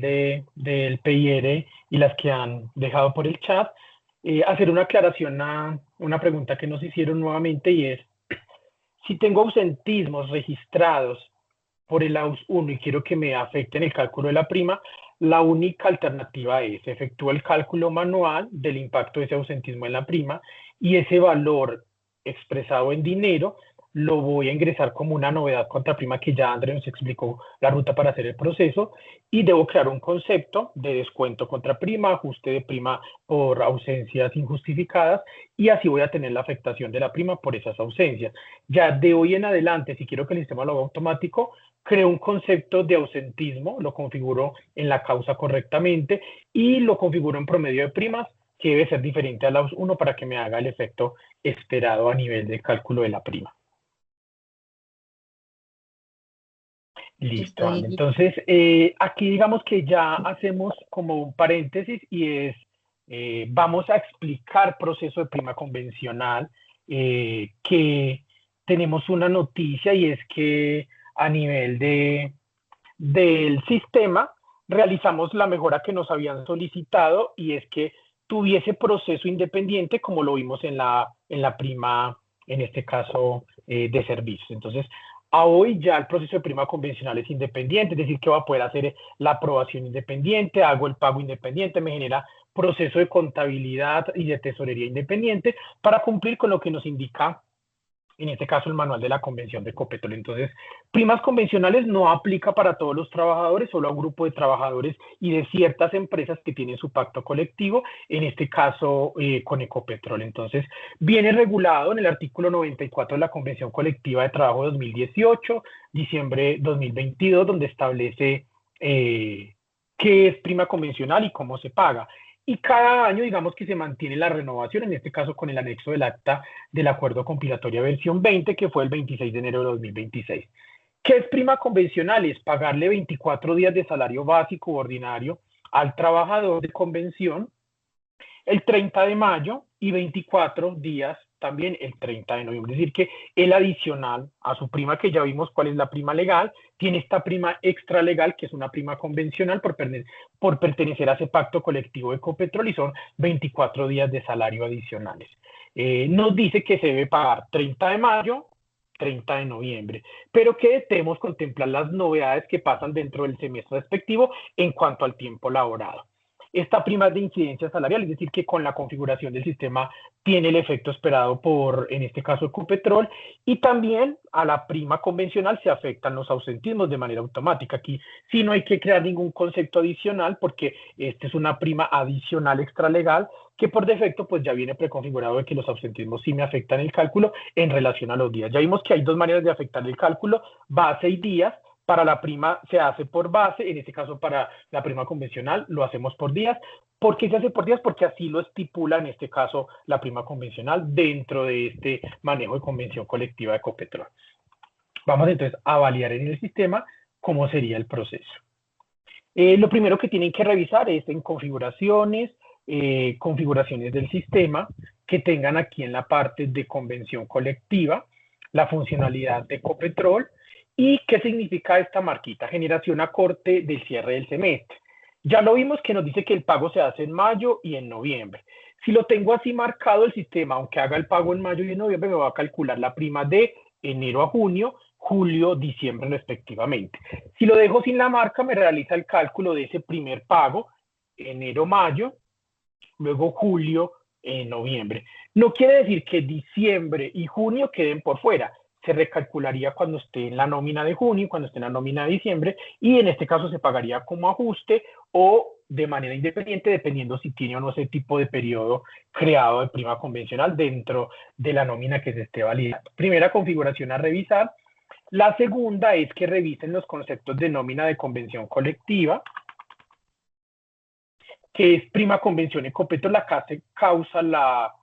del PIR y las que han dejado por el chat. Hacer una aclaración a una pregunta que nos hicieron nuevamente y es, si tengo ausentismos registrados por el AUS 1 y quiero que me afecten el cálculo de la prima, la única alternativa es efectúa el cálculo manual del impacto de ese ausentismo en la prima y ese valor expresado en dinero lo voy a ingresar como una novedad contra prima, que ya André nos explicó la ruta para hacer el proceso, y debo crear un concepto de descuento contra prima, ajuste de prima por ausencias injustificadas, y así voy a tener la afectación de la prima por esas ausencias. Ya de hoy en adelante, si quiero que el sistema lo haga automático, creo un concepto de ausentismo, lo configuro en la causa correctamente y lo configuro en promedio de primas, que debe ser diferente a la 1 para que me haga el efecto esperado a nivel de cálculo de la prima. Listo, Andy. Entonces, aquí digamos que ya hacemos como un paréntesis y es, vamos a explicar proceso de prima convencional, que tenemos una noticia y es que a nivel del sistema realizamos la mejora que nos habían solicitado y es que tuviese proceso independiente como lo vimos en la prima, en este caso, de servicios. Entonces, a hoy ya el proceso de prima convencional es independiente, es decir, que va a poder hacer la aprobación independiente, hago el pago independiente, me genera proceso de contabilidad y de tesorería independiente para cumplir con lo que nos indica, en este caso, el manual de la convención de Ecopetrol. Entonces, primas convencionales no aplica para todos los trabajadores, solo a un grupo de trabajadores y de ciertas empresas que tienen su pacto colectivo, en este caso con Ecopetrol. Entonces, viene regulado en el artículo 94 de la Convención Colectiva de Trabajo 2018, diciembre 2022, donde establece qué es prima convencional y cómo se paga. Y cada año, digamos que se mantiene la renovación, en este caso con el anexo del acta del acuerdo compilatorio versión 20, que fue el 26 de enero de 2026. ¿Qué es prima convencional? Es pagarle 24 días de salario básico ordinario al trabajador de convención el 30 de mayo y 24 días también el 30 de noviembre. Es decir, que el adicional a su prima, que ya vimos cuál es la prima legal, tiene esta prima extra legal, que es una prima convencional por pertenecer a ese pacto colectivo de Ecopetrol, y son 24 días de salario adicionales. Nos dice que se debe pagar 30 de mayo, 30 de noviembre, pero que debemos contemplar las novedades que pasan dentro del semestre respectivo en cuanto al tiempo laborado. Esta prima es de incidencia salarial, es decir, que con la configuración del sistema tiene el efecto esperado por, en este caso, Ecopetrol, y también a la prima convencional se afectan los ausentismos de manera automática. Aquí sí no hay que crear ningún concepto adicional porque esta es una prima adicional extralegal que por defecto pues ya viene preconfigurado de que los ausentismos sí me afectan el cálculo en relación a los días. Ya vimos que hay dos maneras de afectar el cálculo, base y días. Para la prima se hace por base, en este caso para la prima convencional lo hacemos por días. ¿Por qué se hace por días? Porque así lo estipula en este caso la prima convencional dentro de este manejo de convención colectiva de Ecopetrol. Vamos entonces a validar en el sistema cómo sería el proceso. Lo primero que tienen que revisar es en configuraciones, configuraciones del sistema, que tengan aquí en la parte de convención colectiva la funcionalidad de Ecopetrol. ¿Y qué significa esta marquita? Generación a corte del cierre del semestre. Ya lo vimos que nos dice que el pago se hace en mayo y en noviembre. Si lo tengo así marcado el sistema, aunque haga el pago en mayo y en noviembre, me va a calcular la prima de enero a junio, julio, diciembre respectivamente. Si lo dejo sin la marca, me realiza el cálculo de ese primer pago, enero, mayo, luego julio, noviembre. No quiere decir que diciembre y junio queden por fuera. Se recalcularía cuando esté en la nómina de junio, cuando esté en la nómina de diciembre, y en este caso se pagaría como ajuste o de manera independiente, dependiendo si tiene o no ese tipo de periodo creado de prima convencional dentro de la nómina que se esté validando. Primera configuración a revisar. La segunda es que revisen los conceptos de nómina de convención colectiva, que es prima convención Ecopetrol, la que se causa la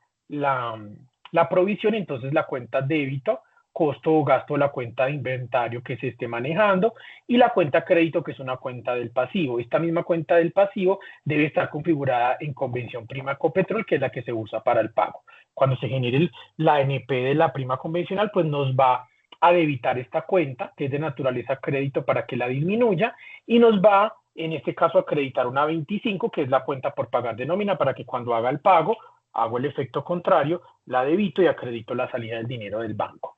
provisión, entonces la cuenta débito, costo o gasto de la cuenta de inventario que se esté manejando, y la cuenta crédito, que es una cuenta del pasivo. Esta misma cuenta del pasivo debe estar configurada en convención prima Ecopetrol, que es la que se usa para el pago. Cuando se genere la NP de la prima convencional, pues nos va a debitar esta cuenta, que es de naturaleza crédito, para que la disminuya, y nos va, en este caso, a acreditar una 25, que es la cuenta por pagar de nómina, para que cuando haga el pago, hago el efecto contrario, la debito y acredito la salida del dinero del banco.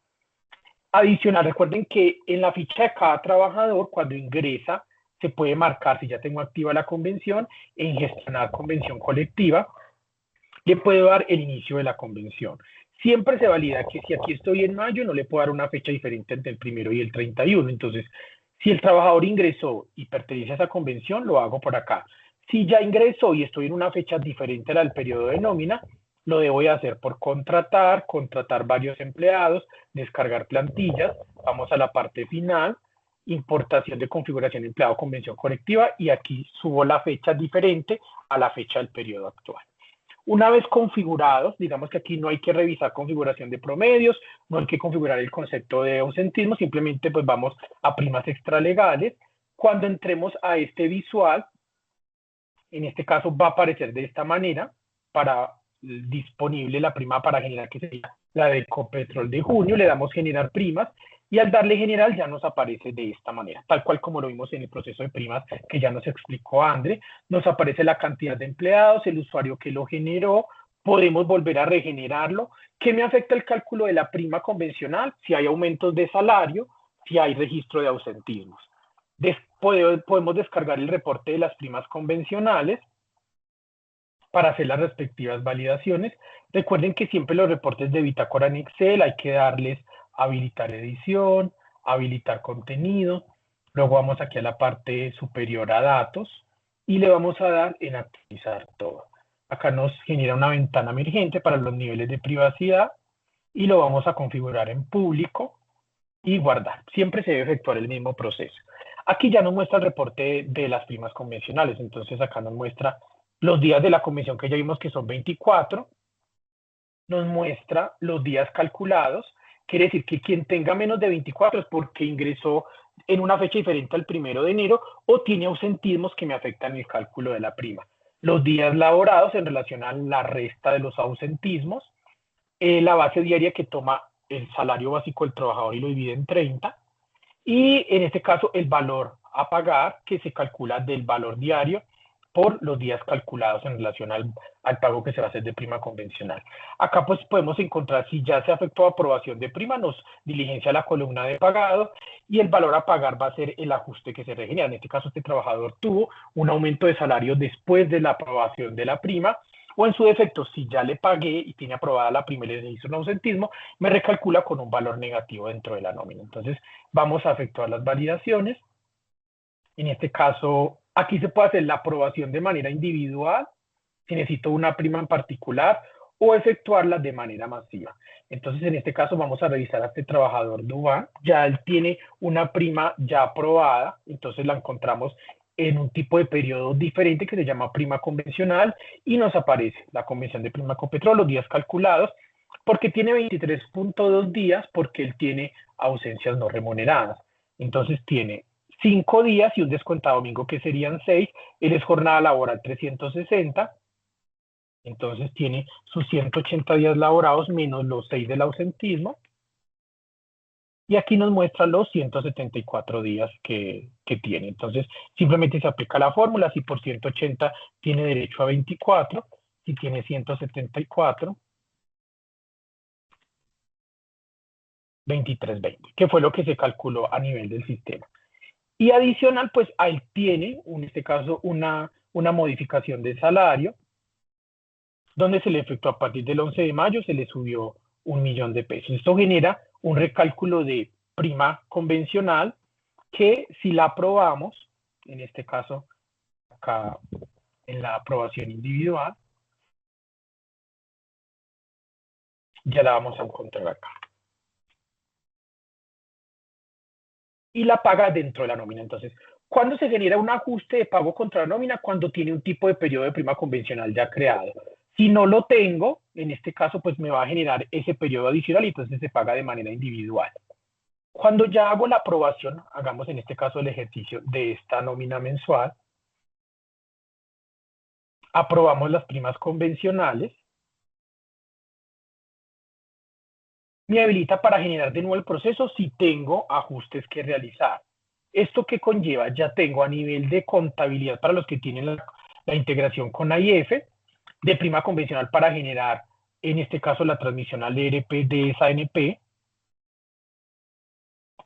Adicional, recuerden que en la ficha de cada trabajador, cuando ingresa, se puede marcar, si ya tengo activa la convención, en gestionar convención colectiva, le puedo dar el inicio de la convención. Siempre se valida que si aquí estoy en mayo, no le puedo dar una fecha diferente entre el 1 y el 31. Entonces, si el trabajador ingresó y pertenece a esa convención, lo hago por acá. Si ya ingresó y estoy en una fecha diferente al periodo de nómina, lo debo de hacer por contratar varios empleados, descargar plantillas, vamos a la parte final, importación de configuración empleado convención colectiva, y aquí subo la fecha diferente a la fecha del periodo actual. Una vez configurados, digamos que aquí no hay que revisar configuración de promedios, no hay que configurar el concepto de ausentismo, simplemente pues vamos a primas extralegales. Cuando entremos a este visual, en este caso va a aparecer de esta manera, para disponible la prima para generar, que sería la de Ecopetrol de junio, le damos generar primas, y al darle general ya nos aparece de esta manera, tal cual como lo vimos en el proceso de primas que ya nos explicó André. Nos aparece la cantidad de empleados, el usuario que lo generó, podemos volver a regenerarlo. ¿Qué me afecta el cálculo de la prima convencional? Si hay aumentos de salario, si hay registro de ausentismos. Podemos descargar el reporte de las primas convencionales para hacer las respectivas validaciones. Recuerden que siempre los reportes de bitácora en Excel hay que darles habilitar edición, habilitar contenido. Luego vamos aquí a la parte superior a datos y le vamos a dar en actualizar todo. Acá nos genera una ventana emergente para los niveles de privacidad y lo vamos a configurar en público y guardar. Siempre se debe efectuar el mismo proceso. Aquí ya nos muestra el reporte de las primas convencionales, entonces acá nos muestra los días de la convención que ya vimos que son 24, nos muestra los días calculados, quiere decir que quien tenga menos de 24 es porque ingresó en una fecha diferente al 1 de enero o tiene ausentismos que me afectan el cálculo de la prima. Los días laborados en relación a la resta de los ausentismos, la base diaria que toma el salario básico del trabajador y lo divide en 30, y en este caso el valor a pagar que se calcula del valor diario por los días calculados en relación al pago que se va a hacer de prima convencional. Acá pues podemos encontrar si ya se efectuó aprobación de prima, nos diligencia la columna de pagado y el valor a pagar va a ser el ajuste que se regenera. En este caso, este trabajador tuvo un aumento de salario después de la aprobación de la prima, o en su defecto, si ya le pagué y tiene aprobada la prima y le hizo un ausentismo, me recalcula con un valor negativo dentro de la nómina. Entonces, vamos a efectuar las validaciones. En este caso, aquí se puede hacer la aprobación de manera individual, si necesito una prima en particular, o efectuarla de manera masiva. Entonces, en este caso, vamos a revisar a este trabajador Dubán. Ya él tiene una prima ya aprobada, entonces la encontramos en un tipo de periodo diferente que se llama prima convencional y nos aparece la convención de prima Copetrol, los días calculados, porque tiene 23.2 días porque él tiene ausencias no remuneradas. Entonces tiene 5 días y un descontado domingo que serían 6. Él es jornada laboral 360. Entonces tiene sus 180 días laborados menos los 6 del ausentismo. Y aquí nos muestra los 174 días que tiene. Entonces, simplemente se aplica la fórmula. Si por 180 tiene derecho a 24, si tiene 174, 23.20, que fue lo que se calculó a nivel del sistema. Y adicional, pues ahí tiene, en este caso, una modificación de salario, donde se le efectuó a partir del 11 de mayo, se le subió 1 millón de pesos. Esto genera un recálculo de prima convencional que si la aprobamos, en este caso acá en la aprobación individual, ya la vamos a encontrar acá. Y la paga dentro de la nómina. Entonces, ¿cuándo se genera un ajuste de pago contra la nómina? Cuando tiene un tipo de periodo de prima convencional ya creado. Si no lo tengo, en este caso, pues me va a generar ese periodo adicional y entonces se paga de manera individual. Cuando ya hago la aprobación, hagamos en este caso el ejercicio de esta nómina mensual, aprobamos las primas convencionales, me habilita para generar de nuevo el proceso si tengo ajustes que realizar. ¿Esto qué conlleva? Ya tengo a nivel de contabilidad para los que tienen la integración con AIF, de prima convencional para generar, en este caso, la transmisión al ERP de esa ANP,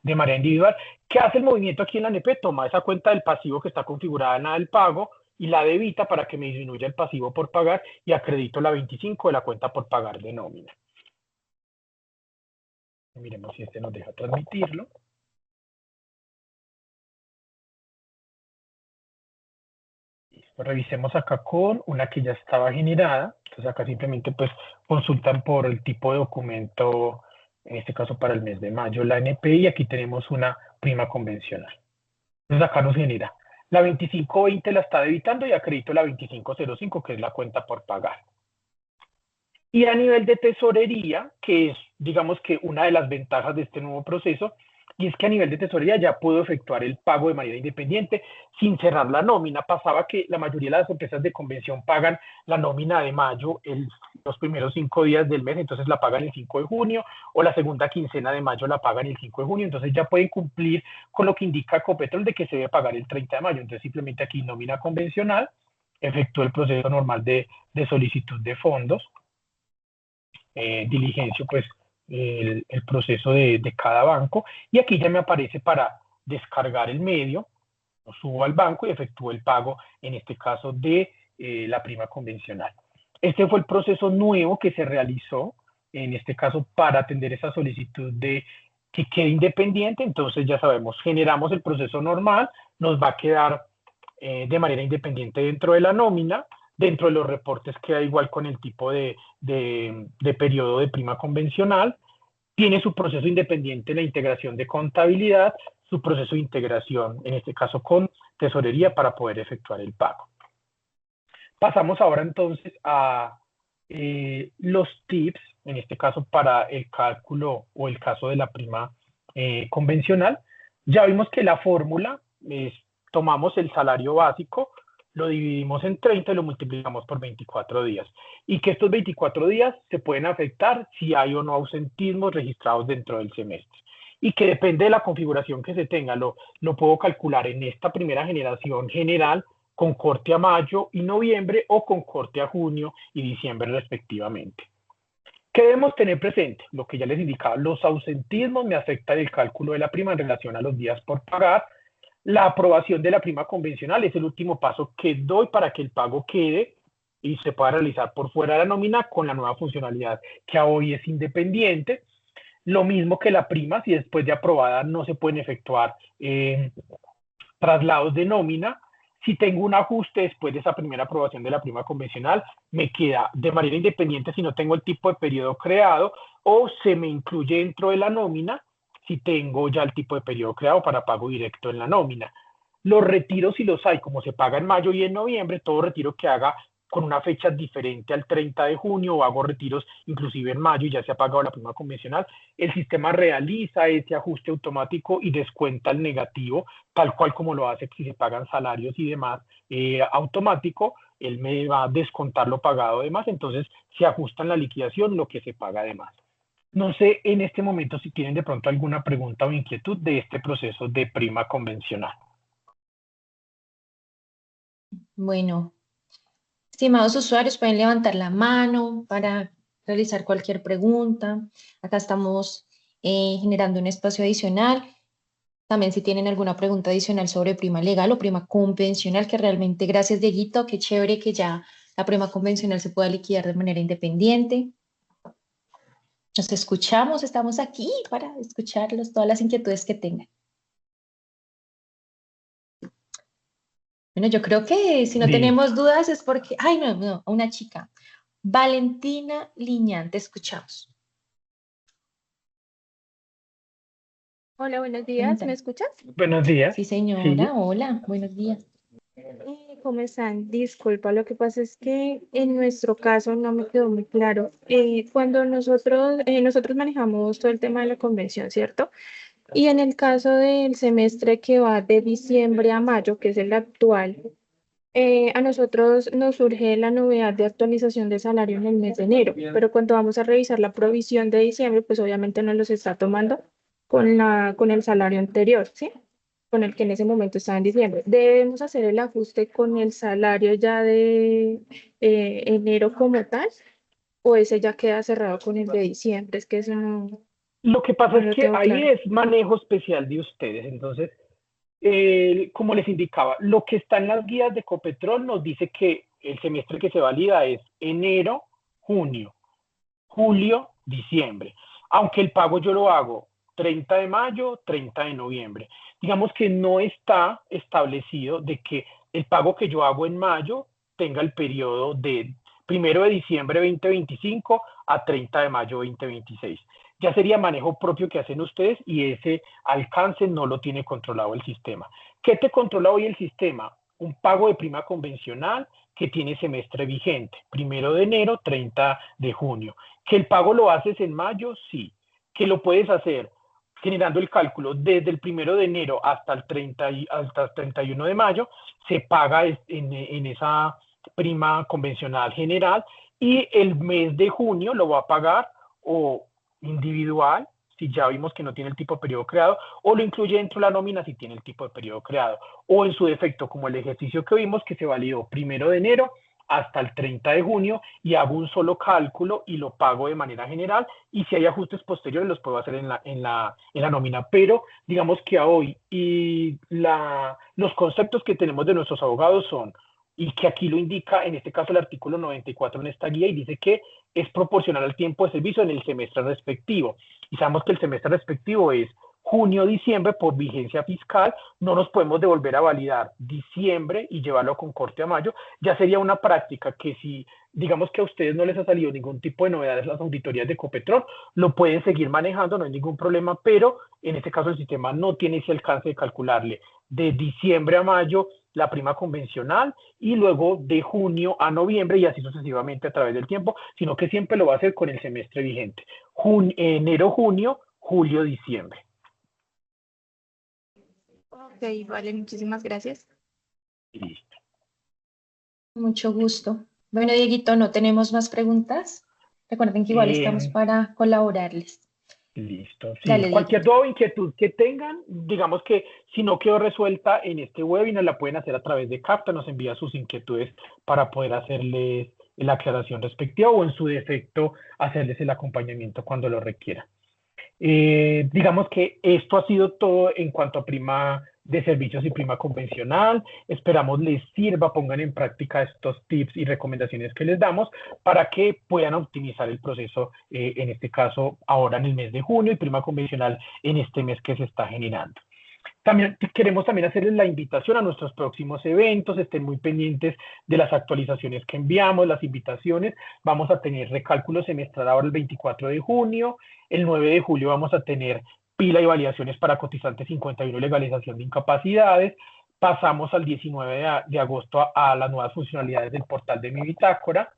de manera individual. ¿Qué hace el movimiento aquí en la ANP? Toma esa cuenta del pasivo que está configurada en la del pago y la debita para que me disminuya el pasivo por pagar y acredito la 25 de la cuenta por pagar de nómina. Miremos si este nos deja transmitirlo. Revisemos acá con una que ya estaba generada. Entonces acá simplemente pues consultan por el tipo de documento, en este caso para el mes de mayo, la ANP, y aquí tenemos una prima convencional. Entonces acá nos genera la 2520 la está debitando y acredito la 2505, que es la cuenta por pagar. Y a nivel de tesorería, que es, digamos que una de las ventajas de este nuevo proceso, y es que a nivel de tesorería ya puedo efectuar el pago de manera independiente sin cerrar la nómina. Pasaba que la mayoría de las empresas de convención pagan la nómina de mayo los primeros 5 días del mes, entonces la pagan el 5 de junio, o la segunda quincena de mayo la pagan el 5 de junio, entonces ya pueden cumplir con lo que indica Copetrol de que se debe pagar el 30 de mayo. Entonces simplemente aquí nómina convencional, efectúo el proceso normal de solicitud de fondos, diligencio pues el proceso de cada banco, y aquí ya me aparece para descargar el medio, lo subo al banco y efectúo el pago, en este caso de la prima convencional. Este fue el proceso nuevo que se realizó, en este caso para atender esa solicitud de que quede independiente. Entonces ya sabemos, generamos el proceso normal, nos va a quedar de manera independiente dentro de la nómina. Dentro de los reportes queda igual con el tipo de periodo de prima convencional. Tiene su proceso independiente en la integración de contabilidad, su proceso de integración, en este caso con tesorería, para poder efectuar el pago. Pasamos ahora entonces a los tips, en este caso para el cálculo o el caso de la prima convencional. Ya vimos que la fórmula es, tomamos el salario básico, lo dividimos en 30 y lo multiplicamos por 24 días. Y que estos 24 días se pueden afectar si hay o no ausentismos registrados dentro del semestre. Y que depende de la configuración que se tenga, lo puedo calcular en esta primera generación general con corte a mayo y noviembre o con corte a junio y diciembre respectivamente. ¿Qué debemos tener presente? Lo que ya les indicaba, los ausentismos me afectan el cálculo de la prima en relación a los días por pagar. La aprobación de la prima convencional es el último paso que doy para que el pago quede y se pueda realizar por fuera de la nómina con la nueva funcionalidad que hoy es independiente. Lo mismo que la prima, si después de aprobada no se pueden efectuar traslados de nómina. Si tengo un ajuste después de esa primera aprobación de la prima convencional, me queda de manera independiente si no tengo el tipo de periodo creado, o se me incluye dentro de la nómina si tengo ya el tipo de periodo creado para pago directo en la nómina. Los retiros, si los hay, como se paga en mayo y en noviembre, todo retiro que haga con una fecha diferente al 30 de junio, o hago retiros inclusive en mayo y ya se ha pagado la prima convencional, el sistema realiza ese ajuste automático y descuenta el negativo, tal cual como lo hace si se pagan salarios y demás automático. Él me va a descontar lo pagado de más, entonces se ajusta en la liquidación lo que se paga de más. No sé en este momento si tienen de pronto alguna pregunta o inquietud de este proceso de prima convencional. Bueno, estimados usuarios, pueden levantar la mano para realizar cualquier pregunta. Acá estamos generando un espacio adicional. También si tienen alguna pregunta adicional sobre prima legal o prima convencional, que realmente, gracias Dieguito, qué chévere que ya la prima convencional se pueda liquidar de manera independiente. Nos escuchamos, estamos aquí para escucharlos, todas las inquietudes que tengan. Bueno, yo creo que si no tenemos dudas es porque... Ay, no, una chica. Valentina Liñán, te escuchamos. Hola, buenos días, ¿me escuchas? Buenos días. Sí, señora, Sí. hola, buenos días. ¿Cómo están? Disculpa, lo que pasa es que en nuestro caso no me quedó muy claro. Cuando nosotros manejamos todo el tema de la convención, ¿cierto? Y en el caso del semestre que va de diciembre a mayo, que es el actual, a nosotros nos surge la novedad de actualización de salario en el mes de enero, pero cuando vamos a revisar la provisión de diciembre, pues obviamente no los está tomando con el salario anterior, ¿sí? Con el que en ese momento estaba en diciembre. ¿Debemos hacer el ajuste con el salario ya de enero como tal? ¿O ese ya queda cerrado con el de diciembre? Es que eso no, Lo que pasa no es lo que tengo ahí claro. es manejo especial de ustedes. Entonces, como les indicaba, lo que está en las guías de Copetrol nos dice que el semestre que se valida es enero, junio, julio, diciembre. Aunque el pago yo lo hago 30 de mayo, 30 de noviembre. Digamos que no está establecido de que el pago que yo hago en mayo tenga el periodo de 1 de diciembre 2025 a 30 de mayo 2026. Ya sería manejo propio que hacen ustedes y ese alcance no lo tiene controlado el sistema. ¿Qué te controla hoy el sistema? Un pago de prima convencional que tiene semestre vigente, 1 de enero, 30 de junio. ¿Que el pago lo haces en mayo? Sí. ¿Que lo puedes hacer generando el cálculo desde el 1 de enero hasta el 31 de mayo? Se paga en esa prima convencional general, y el mes de junio lo va a pagar o individual, si ya vimos que no tiene el tipo de periodo creado, o lo incluye dentro de la nómina si tiene el tipo de periodo creado, o en su defecto, como el ejercicio que vimos que se validó 1 de enero hasta el 30 de junio, y hago un solo cálculo y lo pago de manera general, y si hay ajustes posteriores los puedo hacer en la nómina. Pero digamos que a hoy y los conceptos que tenemos de nuestros abogados son, y que aquí lo indica en este caso el artículo 94 en esta guía, y dice que es proporcional al tiempo de servicio en el semestre respectivo. Y sabemos que el semestre respectivo es junio-diciembre por vigencia fiscal. No nos podemos devolver a validar diciembre y llevarlo con corte a mayo. Ya sería una práctica que, si digamos que a ustedes no les ha salido ningún tipo de novedades las auditorías de Copetrol, lo pueden seguir manejando, no hay ningún problema, pero en este caso el sistema no tiene ese alcance de calcularle de diciembre a mayo la prima convencional y luego de junio a noviembre y así sucesivamente a través del tiempo, sino que siempre lo va a hacer con el semestre vigente. Enero, junio, julio, diciembre. Ok, vale, muchísimas gracias. Listo. Mucho gusto. Bueno, Dieguito, no tenemos más preguntas. Recuerden que igual estamos para colaborarles. Listo. Sí, Dale, cualquier Dieguito. duda o inquietud que tengan, digamos que si no quedó resuelta en este webinar, la pueden hacer a través de Capta, nos envía sus inquietudes para poder hacerles la aclaración respectiva o en su defecto hacerles el acompañamiento cuando lo requiera. Digamos que esto ha sido todo en cuanto a prima de servicios y prima convencional. Esperamos les sirva, pongan en práctica estos tips y recomendaciones que les damos para que puedan optimizar el proceso, en este caso ahora en el mes de junio y prima convencional en este mes que se está generando. También queremos hacerles la invitación a nuestros próximos eventos, estén muy pendientes de las actualizaciones que enviamos, las invitaciones. Vamos a tener recálculo semestral ahora el 24 de junio, el 9 de julio vamos a tener pila y validaciones para cotizantes 51 legalización de incapacidades. Pasamos al 19 de agosto a las nuevas funcionalidades del portal de Mi Bitácora.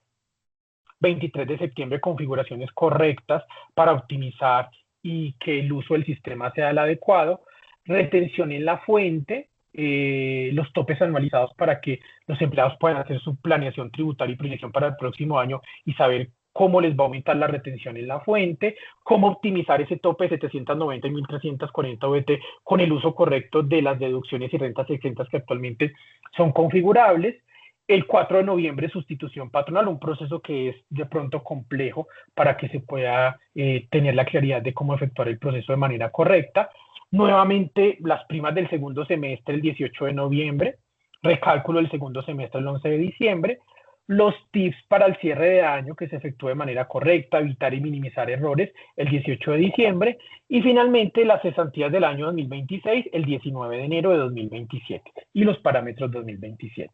23 de septiembre, configuraciones correctas para optimizar y que el uso del sistema sea el adecuado. Retención en la fuente, los topes anualizados para que los empleados puedan hacer su planeación tributaria y proyección para el próximo año y saber cómo les va a aumentar la retención en la fuente, cómo optimizar ese tope de 790 y 1340 VT con el uso correcto de las deducciones y rentas exentas que actualmente son configurables. El 4 de noviembre, sustitución patronal, un proceso que es de pronto complejo para que se pueda tener la claridad de cómo efectuar el proceso de manera correcta. Nuevamente, las primas del segundo semestre el 18 de noviembre, recálculo del segundo semestre el 11 de diciembre, los tips para el cierre de año que se efectúe de manera correcta, evitar y minimizar errores el 18 de diciembre y finalmente las cesantías del año 2026 el 19 de enero de 2027 y los parámetros 2027.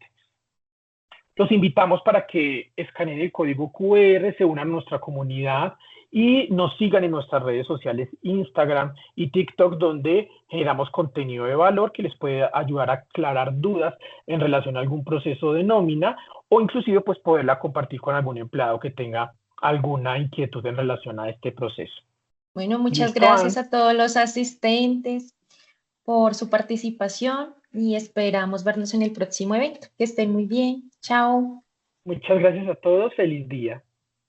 Los invitamos para que escaneen el código QR, se unan a nuestra comunidad y nos sigan en nuestras redes sociales Instagram y TikTok, donde generamos contenido de valor que les puede ayudar a aclarar dudas en relación a algún proceso de nómina o inclusive pues poderla compartir con algún empleado que tenga alguna inquietud en relación a este proceso. Bueno, muchas ¿Listo, gracias Ann? a todos los asistentes por su participación y esperamos vernos en el próximo evento. Que estén muy bien. Chao. Muchas gracias a todos, feliz día.